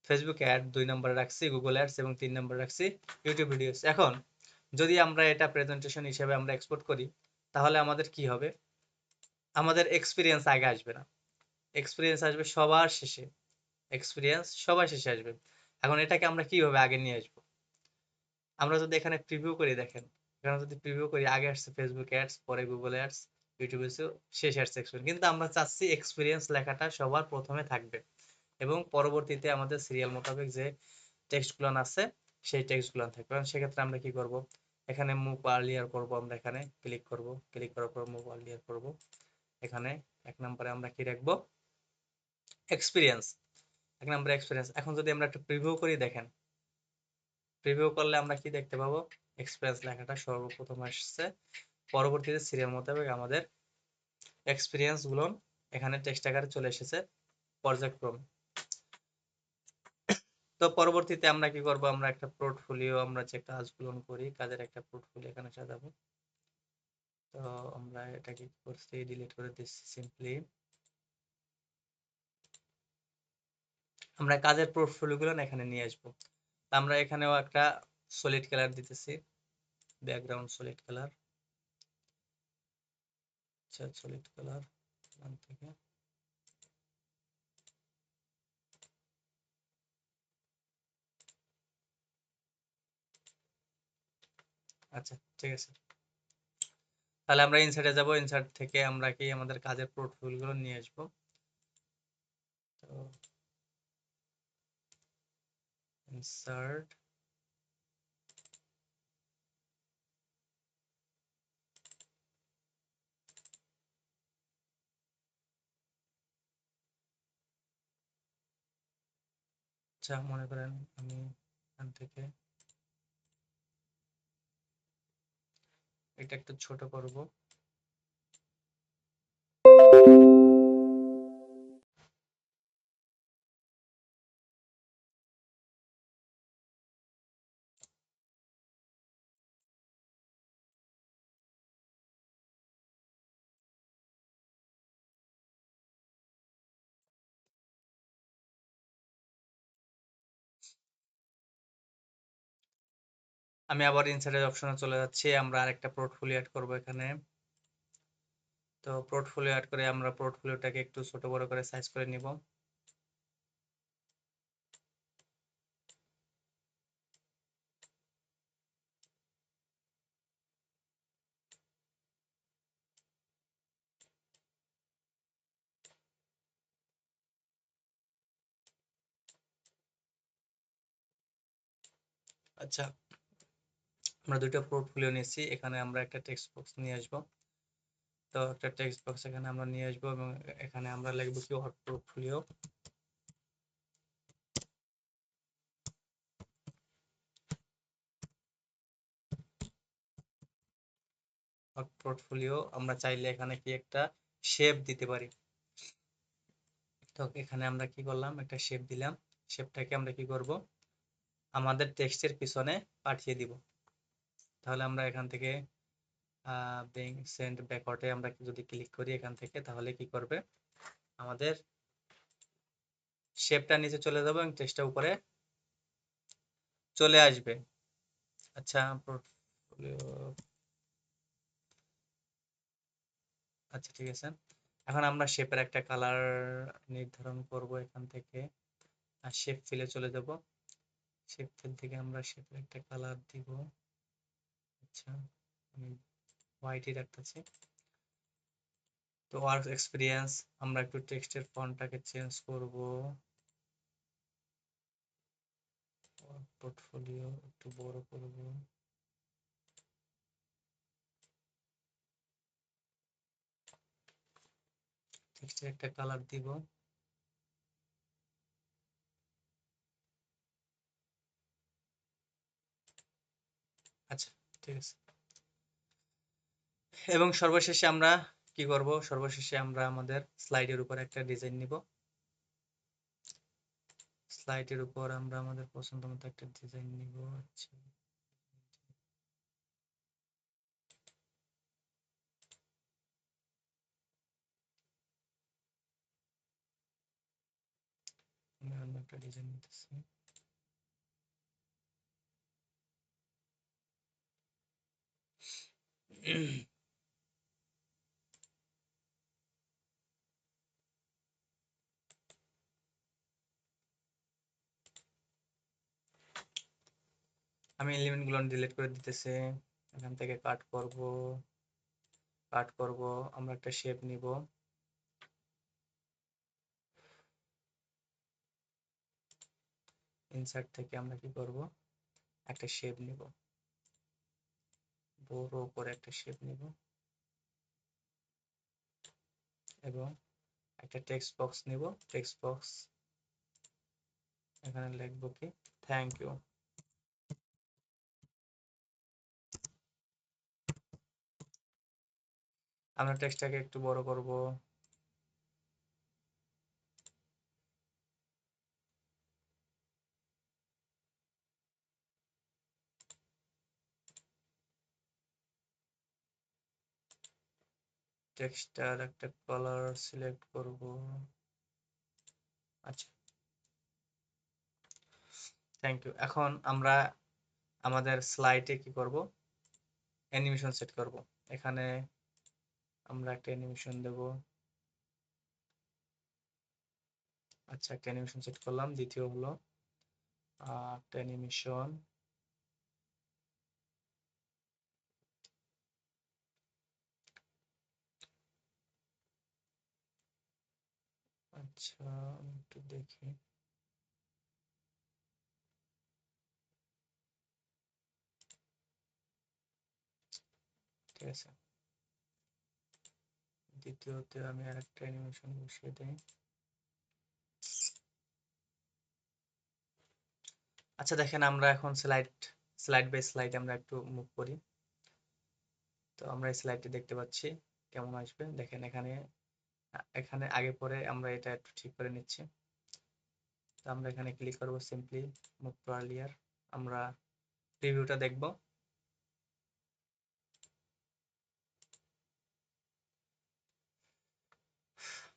ফেসবুক অ্যাড, 2 নম্বরে রাখছি গুগল অ্যাডস এবং 3 নম্বরে রাখছি ইউটিউব ভিডিওস। এখন যদি আমরা এটা প্রেজেন্টেশন হিসেবে আমরা এক্সপোর্ট করি তাহলে আমাদের কি হবে, আমাদের এক্সপিরিয়েন্স আগে আসবে না, এক্সপিরিয়েন্স আসবে সবার শেষে, এক্সপিরিয়েন্স সবার শেষে আসবে। এখন এটাকে আমরা কিভাবে আগে নিয়ে আসবো, আমরা যদি এখানে প্রিভিউ করি, দেখেন এখানে যদি প্রিভিউ করি আগে আসছে ফেসবুক অ্যাডস, পরে গুগল অ্যাডস, ইউটিউব এসে শেষে আসছে এক্সপিরিয়েন্স, কিন্তু আমরা চাচ্ছি এক্সপিরিয়েন্স লেখাটা সবার প্রথমে থাকবে এবং পরবর্তীতে আমাদের সিরিয়াল মোতাবেক যে টেক্সটগুলো আছে সেই টেক্সটগুলো থাকবে। কারণ সেক্ষেত্রে আমরা কি করব, এখানে মুভ আর্লিয়ার করব, আমরা এখানে ক্লিক করব, ক্লিক করার পর মুভ আর্লিয়ার করব, এখানে 1 নম্বরে আমরা কি রাখবো, এক্সপিরিয়েন্স, 1 নম্বরে এক্সপিরিয়েন্স। এখন যদি আমরা একটা প্রিভিউ করি, দেখেন প্রিভিউ করলে আমরা কি দেখতে পাবো, এক্সপিরিয়েন্স লেখাটা সর্বপ্রথম আসছে, পরবর্তীতে সিরিয়াল মোতাবেক আমাদের এক্সপিরিয়েন্স গুলো এখানে টেক্সট আকারে চলে এসেছে পর্যায়ক্রমে। তো পরবর্তীতে আমরা কি করব, আমরা একটা পোর্টফোলিও, আমরা যে কাজগুলো করি কাজের একটা পোর্টফোলিও এখানে সাজাবো। তো আমরা এটাকে কি করছি, ডিলিট করে দিচ্ছি সিম্পলি, আমরা কাজের পোর্টফোলিও গুলো এখানে নিয়ে আসবো। আমরা এখানেও একটা সলিড কালার দিতেছি, ব্যাকগ্রাউন্ড সলিড কালার, আচ্ছা সলিড কালার এখান থেকে আচ্ছা ঠিক আছে। তাহলে আমরা ইনসার্টে যাব, ইনসার্ট থেকে আমরা কি আমাদের কাজের পোর্টফোলিওগুলো নিয়ে আসবো। তো ইনসার্ট, আচ্ছা মনে করেন আমি এখান থেকে এটা একটু ছোট করব। আমি আবার ইনসার্টের অপশনে চলে যাচ্ছি, আমরা আরেকটা পোর্টফোলিও অ্যাড করব এখানে। তো পোর্টফোলিও অ্যাড করে আমরা পোর্টফোলিওটাকে একটু ছোট বড় করে সাইজ করে নিব। আচ্ছা আমরা দুইটা পোর্টফোলিও নিয়েছি, এখানে আমরা একটা টেক্সট বক্স নিয়ে আসবো। তো একটা টেক্সট বক্স এখানে আমরা নিয়ে আসবো এবং এখানে আমরা লিখবো কি হট পোর্টফোলিও। হট পোর্টফোলিও আমরা চাইলে এখানে কি একটা শেপ দিতে পারি। তো এখানে আমরা কি করলাম, একটা শেপ দিলাম। শেপটাকে আমরা কি করব, আমাদের টেক্সটের পিছনে পাঠিয়ে দিব। তাহলে আমরা এখান থেকে ব্রিং সেন্ড ব্যাকওয়ার্ডে আমরা যদি ক্লিক করি এখান থেকে, তাহলে কি করবে, আমাদের শেপটা নিচে চলে যাবে এবং টেক্সটটা উপরে চলে আসবে। আচ্ছা পোর্টফোলিও, আচ্ছা ঠিক আছে। এখন আমরা শেপের একটা কালার নির্ধারণ করব এখান থেকে, আর শেপ ফিলে চলে যাব। শেপ ফিল থেকে আমরা শেপের একটা কালার দিব। আচ্ছা আমি হোয়াইটই রাখতেছি। তো ওয়ার্ক এক্সপিরিয়েন্স, আমরা একটু টেক্সটের ফন্টটাকে চেঞ্জ করব। পোর্টফোলিও একটু বড় করব। টেক্সটের একটা কালার দিব। আচ্ছা ঠিক আছে। এবং সর্বশেষে আমরা কি করব, সর্বশেষে আমরা আমাদের স্লাইডের উপর একটা ডিজাইন নিব। স্লাইডের উপর আমরা আমাদের পছন্দ মতো একটা ডিজাইন নিব। আচ্ছা আমি অন্য একটা ডিজাইন নিতেছি। আমি এলিমেন্ট গুলো ডিলিট করে দিতেছি, এখান থেকে কাট করব। আমরা একটা শেপ নিব। ইনসার্ট থেকে আমরা কি করব, একটা শেপ নিব, বড় করে একটা শেপ নিব এবং একটা টেক্সট বক্স নিব। টেক্সট বক্স এখানে লিখব কি থ্যাংক ইউ। আমরা টেক্সটটাকে একটু বড় করব। টেক্সটার একটা কালার সিলেক্ট করব। আচ্ছা থ্যাংক ইউ। এখন আমরা আমাদের স্লাইডে কি করব, অ্যানিমেশন সেট করব। এখানে আমরা একটা অ্যানিমেশন দেব। আচ্ছা, একটা অ্যানিমেশন সেট করলাম। দ্বিতীয় হলো একটা অ্যানিমেশন। আচ্ছা, একটু দেখি। ঠিক আছে, দ্বিতীয়তে আমি আরেকটা অ্যানিমেশন বসিয়ে দিই। আচ্ছা দেখেন, আমরা এখন স্লাইড বাই স্লাইড আমরা একটু মুভ করি। তো আমরা এই স্লাইডটি দেখতে পাচ্ছি কেমন আসবে। দেখেন এখানে এখানে আগে পরে আমরা এটা একটু ঠিক করে নিচ্ছি। তো আমরা এখানে ক্লিক করব, সিম্পলি মুভ টু আর্লিয়ার। আমরা প্রিভিউটা দেখব।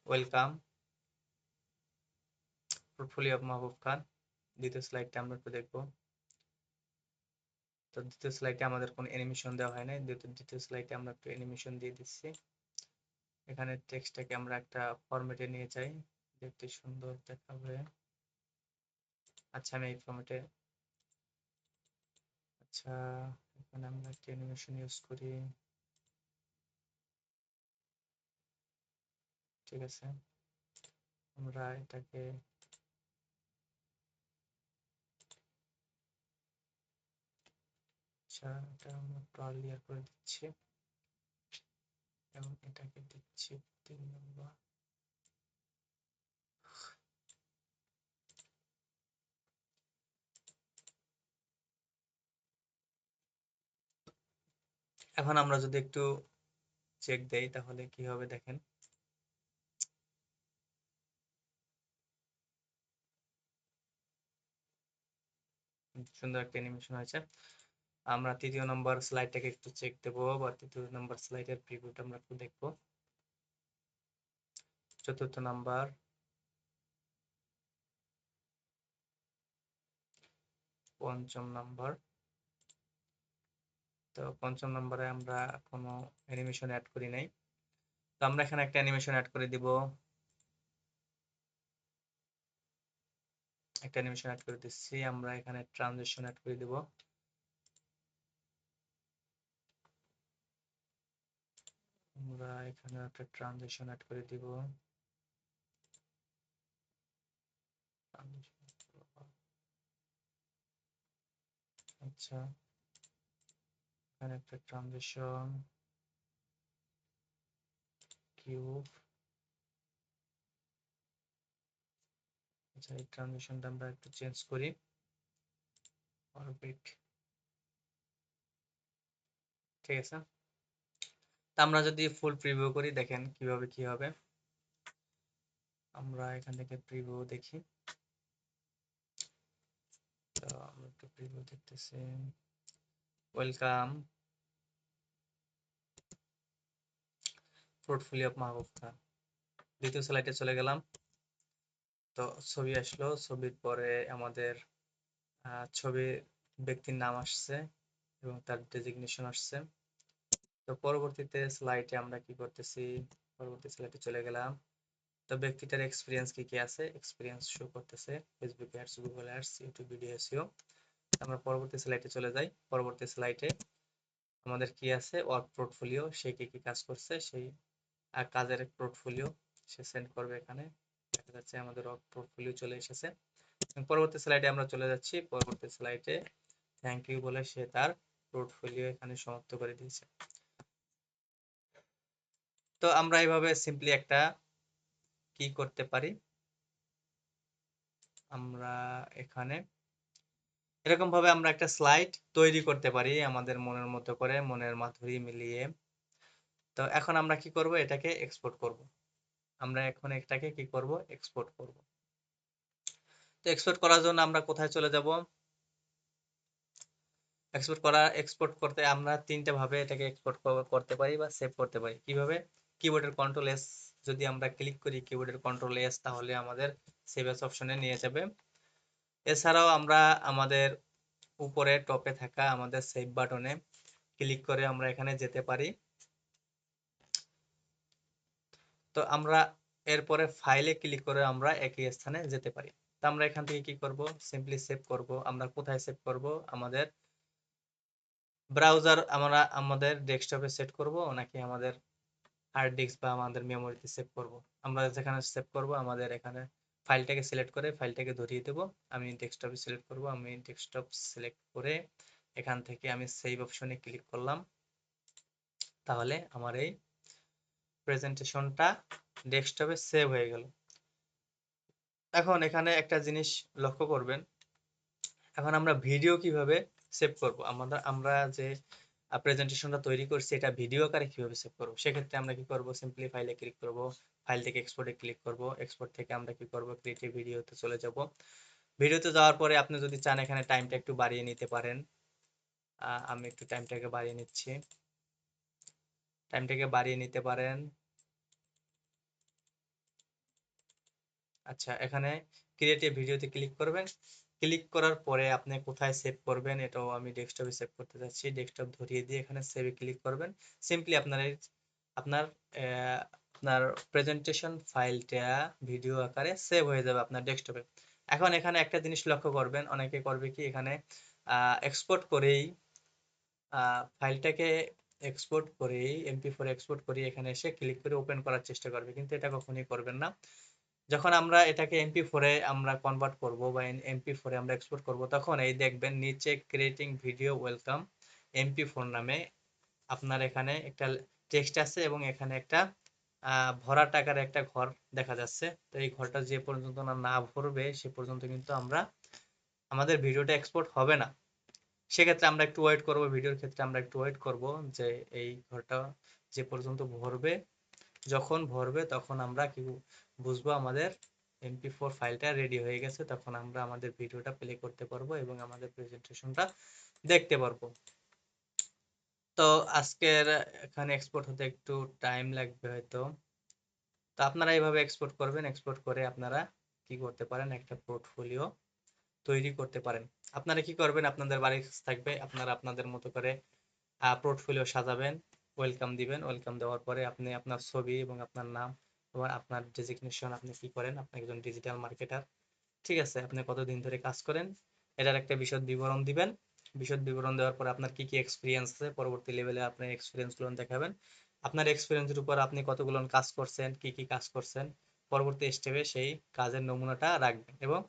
ওয়েলকাম পোর্টফোলিও অফ মাহবুব খান। দ্বিতীয় স্লাইডটা আমরা একটু দেখব। তো দ্বিতীয় স্লাইডে আমাদের কোনো অ্যানিমেশন দেওয়া হয় নাই। দ্বিতীয় স্লাইডে আমরা একটু অ্যানিমেশন দিয়ে দিচ্ছি। এখানে টেক্সটটাকে আমরা একটা ফরম্যাটে নিয়ে যাই, দেখতে সুন্দর দেখাবে। আচ্ছা, আমি এই ফরম্যাটে, আচ্ছা এখানে আমরা একটা অ্যানিমেশন ইউজ করি। ঠিক আছে, আমরা এটাকে, আচ্ছা এটা আমরা একটু আর্লিয়ার করে দিচ্ছি এবং এটাকে দিচ্ছি 3 নম্বর। এখন আমরা যদি একটু চেক দেই তাহলে কি হবে দেখেন। সুন্দর একটা অ্যানিমেশন হয়েছে। আমরা তৃতীয় নম্বর স্লাইডটাকে একটু চেক দেবো, বা তৃতীয় নম্বর স্লাইডের প্রিভিউটা আমরা একটু দেখবো। চতুর্থ নাম্বার, পঞ্চম নাম্বার। তো পঞ্চম নম্বরে আমরা কোনো অ্যানিমেশন অ্যাড করি নাই। তো আমরা এখানে একটা অ্যানিমেশন অ্যাড করে দিব। একটা অ্যানিমেশন অ্যাড করে দিচ্ছি। আমরা এখানে ট্রানজিশন অ্যাড করে দিব। আমরা এখানে একটা ট্রানজিশন অ্যাড করে দিব। আচ্ছা, এখানে একটা ট্রানজিশন কিউব। আচ্ছা, এই ট্রানজিশনটা আমরা একটু চেঞ্জ করি, অরবিট। ঠিক আছে, তা আমরা যদি ফুল প্রিভিউ করি দেখেন কিভাবে কি হবে। আমরা এখান থেকে প্রিভিউ দেখি। তো আমরা একটু প্রিভিউ দেখতেছি। ওয়েলকাম পোর্টফোলিও অফ মাহবুব খান। দ্বিতীয় স্লাইডে চলে গেলাম। তো ছবি আসলো, ছবির পরে আমাদের ছবির ব্যক্তির নাম আসছে এবং তার ডেজিগনেশন আসছে। তো পরবর্তীতে স্লাইডে আমরা কি করতেছি, পরবর্তী স্লাইডে চলে গেলাম। তো ব্যক্তিটার এক্সপিরিয়েন্স কি কি আছে, এক্সপিরিয়েন্স শো করতেছে, Facebook ads, Google ads, YouTube video SEO. আমরা পরবর্তী স্লাইডে চলে যাই। পরবর্তী স্লাইডে আমাদের কি আছে, ওয়ার্ক পোর্টফোলিও, সে কি কি কাজ করছে সেই কাজের পোর্টফোলিও সে সেন্ড করবে। এখানে দেখা যাচ্ছে আমাদের ওয়ার্ক পোর্টফোলিও চলে এসেছে। পরবর্তী স্লাইডে আমরা চলে যাচ্ছি। পরবর্তী স্লাইডে থ্যাংক ইউ বলে সে তার পোর্টফোলিও এখানে সমাপ্ত করে দিয়েছে। তো আমরা এইভাবে সিম্পলি একটা কি করতে পারি, আমরা এখানে এরকম ভাবে আমরা একটা স্লাইড তৈরি করতে পারি আমাদের মনের মতো করে, মনের মাধুরী মিলিয়ে। তো এখন আমরা কি করব, এটাকে এক্সপোর্ট করব। আমরা এখন এটাকে কি করব, এক্সপোর্ট করব। তো এক্সপোর্ট করার জন্য আমরা কোথায় চলে যাব, এক্সপোর্ট করতে আমরা তিনটা ভাবে এটাকে এক্সপোর্ট করতে পারি বা সেভ করতে পারি। কিভাবে, কিবোর্ডের কন্ট্রোল এস যদি আমরা ক্লিক করি, কিবোর্ডের কন্ট্রোল এস, তাহলে আমাদের সেভ এস অপশনে নিয়ে যাবে। এছাড়াও আমরা আমাদের উপরে টপে থাকা আমাদের সেভ বাটনে ক্লিক করে আমরা এখানে যেতে পারি। তো আমরা এরপরে ফাইলে ক্লিক করে আমরা একই স্থানে যেতে পারি। তো আমরা এখান থেকে কি করব, সিম্পলি সেভ করব। আমরা কোথায় সেভ করব, আমাদের ব্রাউজার আমরা আমাদের ডেস্কটপে সেট করব নাকি আমাদের হার্ড ডিস্ক বা আমাদের মেমোরিতে সেভ করব। আমরা যেখানে সেভ করব আমাদের এখানে ফাইলটাকে সিলেক্ট করে ফাইলটাকে ধরিয়ে দেব। আমি ডেস্কটপে সিলেক্ট করব, আমি ডেস্কটপ সিলেক্ট করে এখান থেকে আমি সেভ অপশনে ক্লিক করলাম। তাহলে আমার এই প্রেজেন্টেশনটা ডেস্কটপে সেভ হয়ে গেল। এখন এখানে একটা জিনিস লক্ষ্য করবেন, এখন আমরা ভিডিও কিভাবে সেভ করব, আমরা যে প্রেজেন্টেশনটা তৈরি করছি এটা ভিডিও আকারে কিভাবে সেভ করব। সেক্ষেত্রে আমরা কি করব, সিম্পলি ফাইলে ক্লিক করব, ফাইল থেকে এক্সপোর্টে ক্লিক করব, এক্সপোর্ট থেকে আমরা কি করব, ক্রিয়েটিভ ভিডিওতে চলে যাব। ভিডিওতে যাওয়ার পরে আপনি যদি চান এখানে টাইমটা একটু বাড়িয়ে নিতে পারেন। আমি একটু টাইমটাকে বাড়িয়ে নিচ্ছি, টাইমটাকে বাড়িয়ে নিতে পারেন। আচ্ছা, এখানে ক্রিয়েটিভ ভিডিওতে ক্লিক করবেন। ক্লিক করার পরে আপনি কোথায় সেভ করবেন এটাও আমি ডেস্কটপে সেভ করতে যাচ্ছি। ডেস্কটপ ধরিয়ে দিয়ে এখানে সেভে ক্লিক করবেন। সিম্পলি আপনার আপনার প্রেজেন্টেশন ফাইলটা ভিডিও আকারে সেভ হয়ে যাবে আপনার ডেস্কটপে। এখন এখানে একটা জিনিস লক্ষ্য করবেন, অনেকে করবে কি এখানে এক্সপোর্ট করেই ফাইলটাকে এক্সপোর্ট করেই MP4 এক্সপোর্ট করে এখানে এসে ক্লিক করে ওপেন করার চেষ্টা করবে, কিন্তু এটা কখনোই করবেন না। যখন আমরা এটাকে MP4 এ আমরা কনভার্ট করব বা MP4 এ আমরা এক্সপোর্ট করব, তখন এই দেখবেন নিচে ক্রিয়েটিং ভিডিও ওয়েলকাম MP4 নামে আপনার এখানে একটা টেক্সট আছে এবং এখানে একটা ভরাট আকারে একটা ঘর দেখা যাচ্ছে। তো এই ঘরটা যে পর্যন্ত না ভরবে সে পর্যন্ত কিন্তু আমাদের ভিডিওটা এক্সপোর্ট হবে না। সেক্ষেত্রে আমরা একটু ওয়েট করব, ভিডিওর ক্ষেত্রে আমরা একটু ওয়েট করব যে এই ঘরটা যে পর্যন্ত ভরবে। যখন ভরবে তখন আমরা কি বুঝবো আমাদের MP4 ফাইলটা রেডি হয়ে গেছে, তখন আমরা আমাদের ভিডিওটা প্লে করতে পারবো এবং আমাদের প্রেজেন্টেশনটা দেখতে পারবো। তো আজকের এখানে এক্সপোর্ট হতে একটু টাইম লাগবে হয়তো। তো আপনারা এইভাবে এক্সপোর্ট করবেন, এক্সপোর্ট করে আপনারা কি করতে পারেন, একটা পোর্টফোলিও তৈরি করতে পারেন। আপনারা কি করবেন, আপনাদের বাড়ি থাকবে, আপনারা আপনাদের মতো করে পোর্টফোলিও সাজাবেন, ওয়েলকাম দিবেন। ওয়েলকাম দেওয়ার পরে আপনি আপনার ছবি এবং আপনার নাম এবং আপনার ডেজিগনেশন, আপনি কি করেন, আপনি একজন ডিজিটাল মার্কেটার, ঠিক আছে, আপনি কতদিন ধরে কাজ করেন এটার একটা বিশদ বিবরণ দিবেন। বিশদ বিবরণ দেওয়ার পর আপনার কি কি এক্সপিরিয়েন্স আছে, পরবর্তী লেভেলে আপনার এক্সপিরিয়েন্সগুলো দেখাবেন। আপনার এক্সপিরিয়েন্সের উপর আপনি কতগুলো কাজ করছেন, কি কি কাজ করছেন, পরবর্তী স্টেপে সেই কাজের নমুনাটা রাখবেন এবং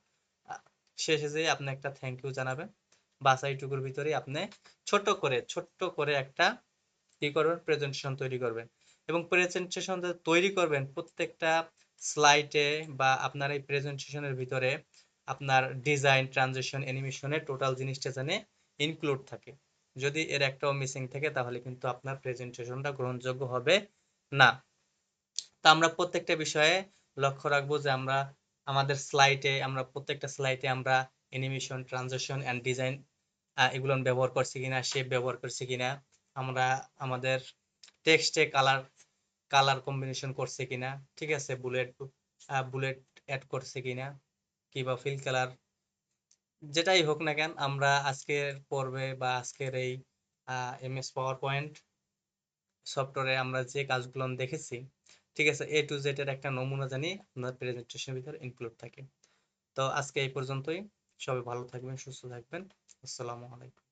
শেষে যেয়ে আপনি একটা থ্যাংক ইউ জানাবেন। বাস এইটুকুর ভিতরে আপনি ছোট্ট করে একটা কি করবেন, প্রেজেন্টেশন তৈরি করবেন এবং প্রেজেন্টেশন তৈরি করবেন প্রত্যেকটা স্লাইডে বা আপনার এই প্রেজেন্টেশনের ভিতরে আপনার ডিজাইন, ট্রানজিশন, অ্যানিমেশনের টোটাল জিনিসটা যেন ইনক্লুড থাকে। যদি এর একটাও মিসিং থাকে তাহলে কিন্তু আপনার প্রেজেন্টেশনটা গ্রহণযোগ্য হবে না। তা আমরা প্রত্যেকটা বিষয়ে লক্ষ্য রাখবো যে আমরা প্রত্যেকটা স্লাইডে আমরা অ্যানিমেশন, ট্রানজিশন অ্যান্ড ডিজাইন এগুলো ব্যবহার করছি কিনা, শেপ ব্যবহার করছি কিনা, আমরা আমাদের টেক্সটে কালার কম্বিনেশন করছে কিনা, ঠিক আছে, বুলেট অ্যাড করছে কিনা, কিংবা ফিল কালার, যেটাই হোক না কেন আমরা আজকের পর্বে বা আজকের এই MS পাওয়ার পয়েন্ট সফটওয়্যারে আমরা যে কাজগুলো দেখেছি, ঠিক আছে, A to Z এর একটা নমুনা জানি আপনার প্রেজেন্টেশনের ভিতরে ইনক্লুড থাকে। তো আজকে এই পর্যন্তই। সবাই ভালো থাকবেন, সুস্থ থাকবেন। আসসালামু আলাইকুম।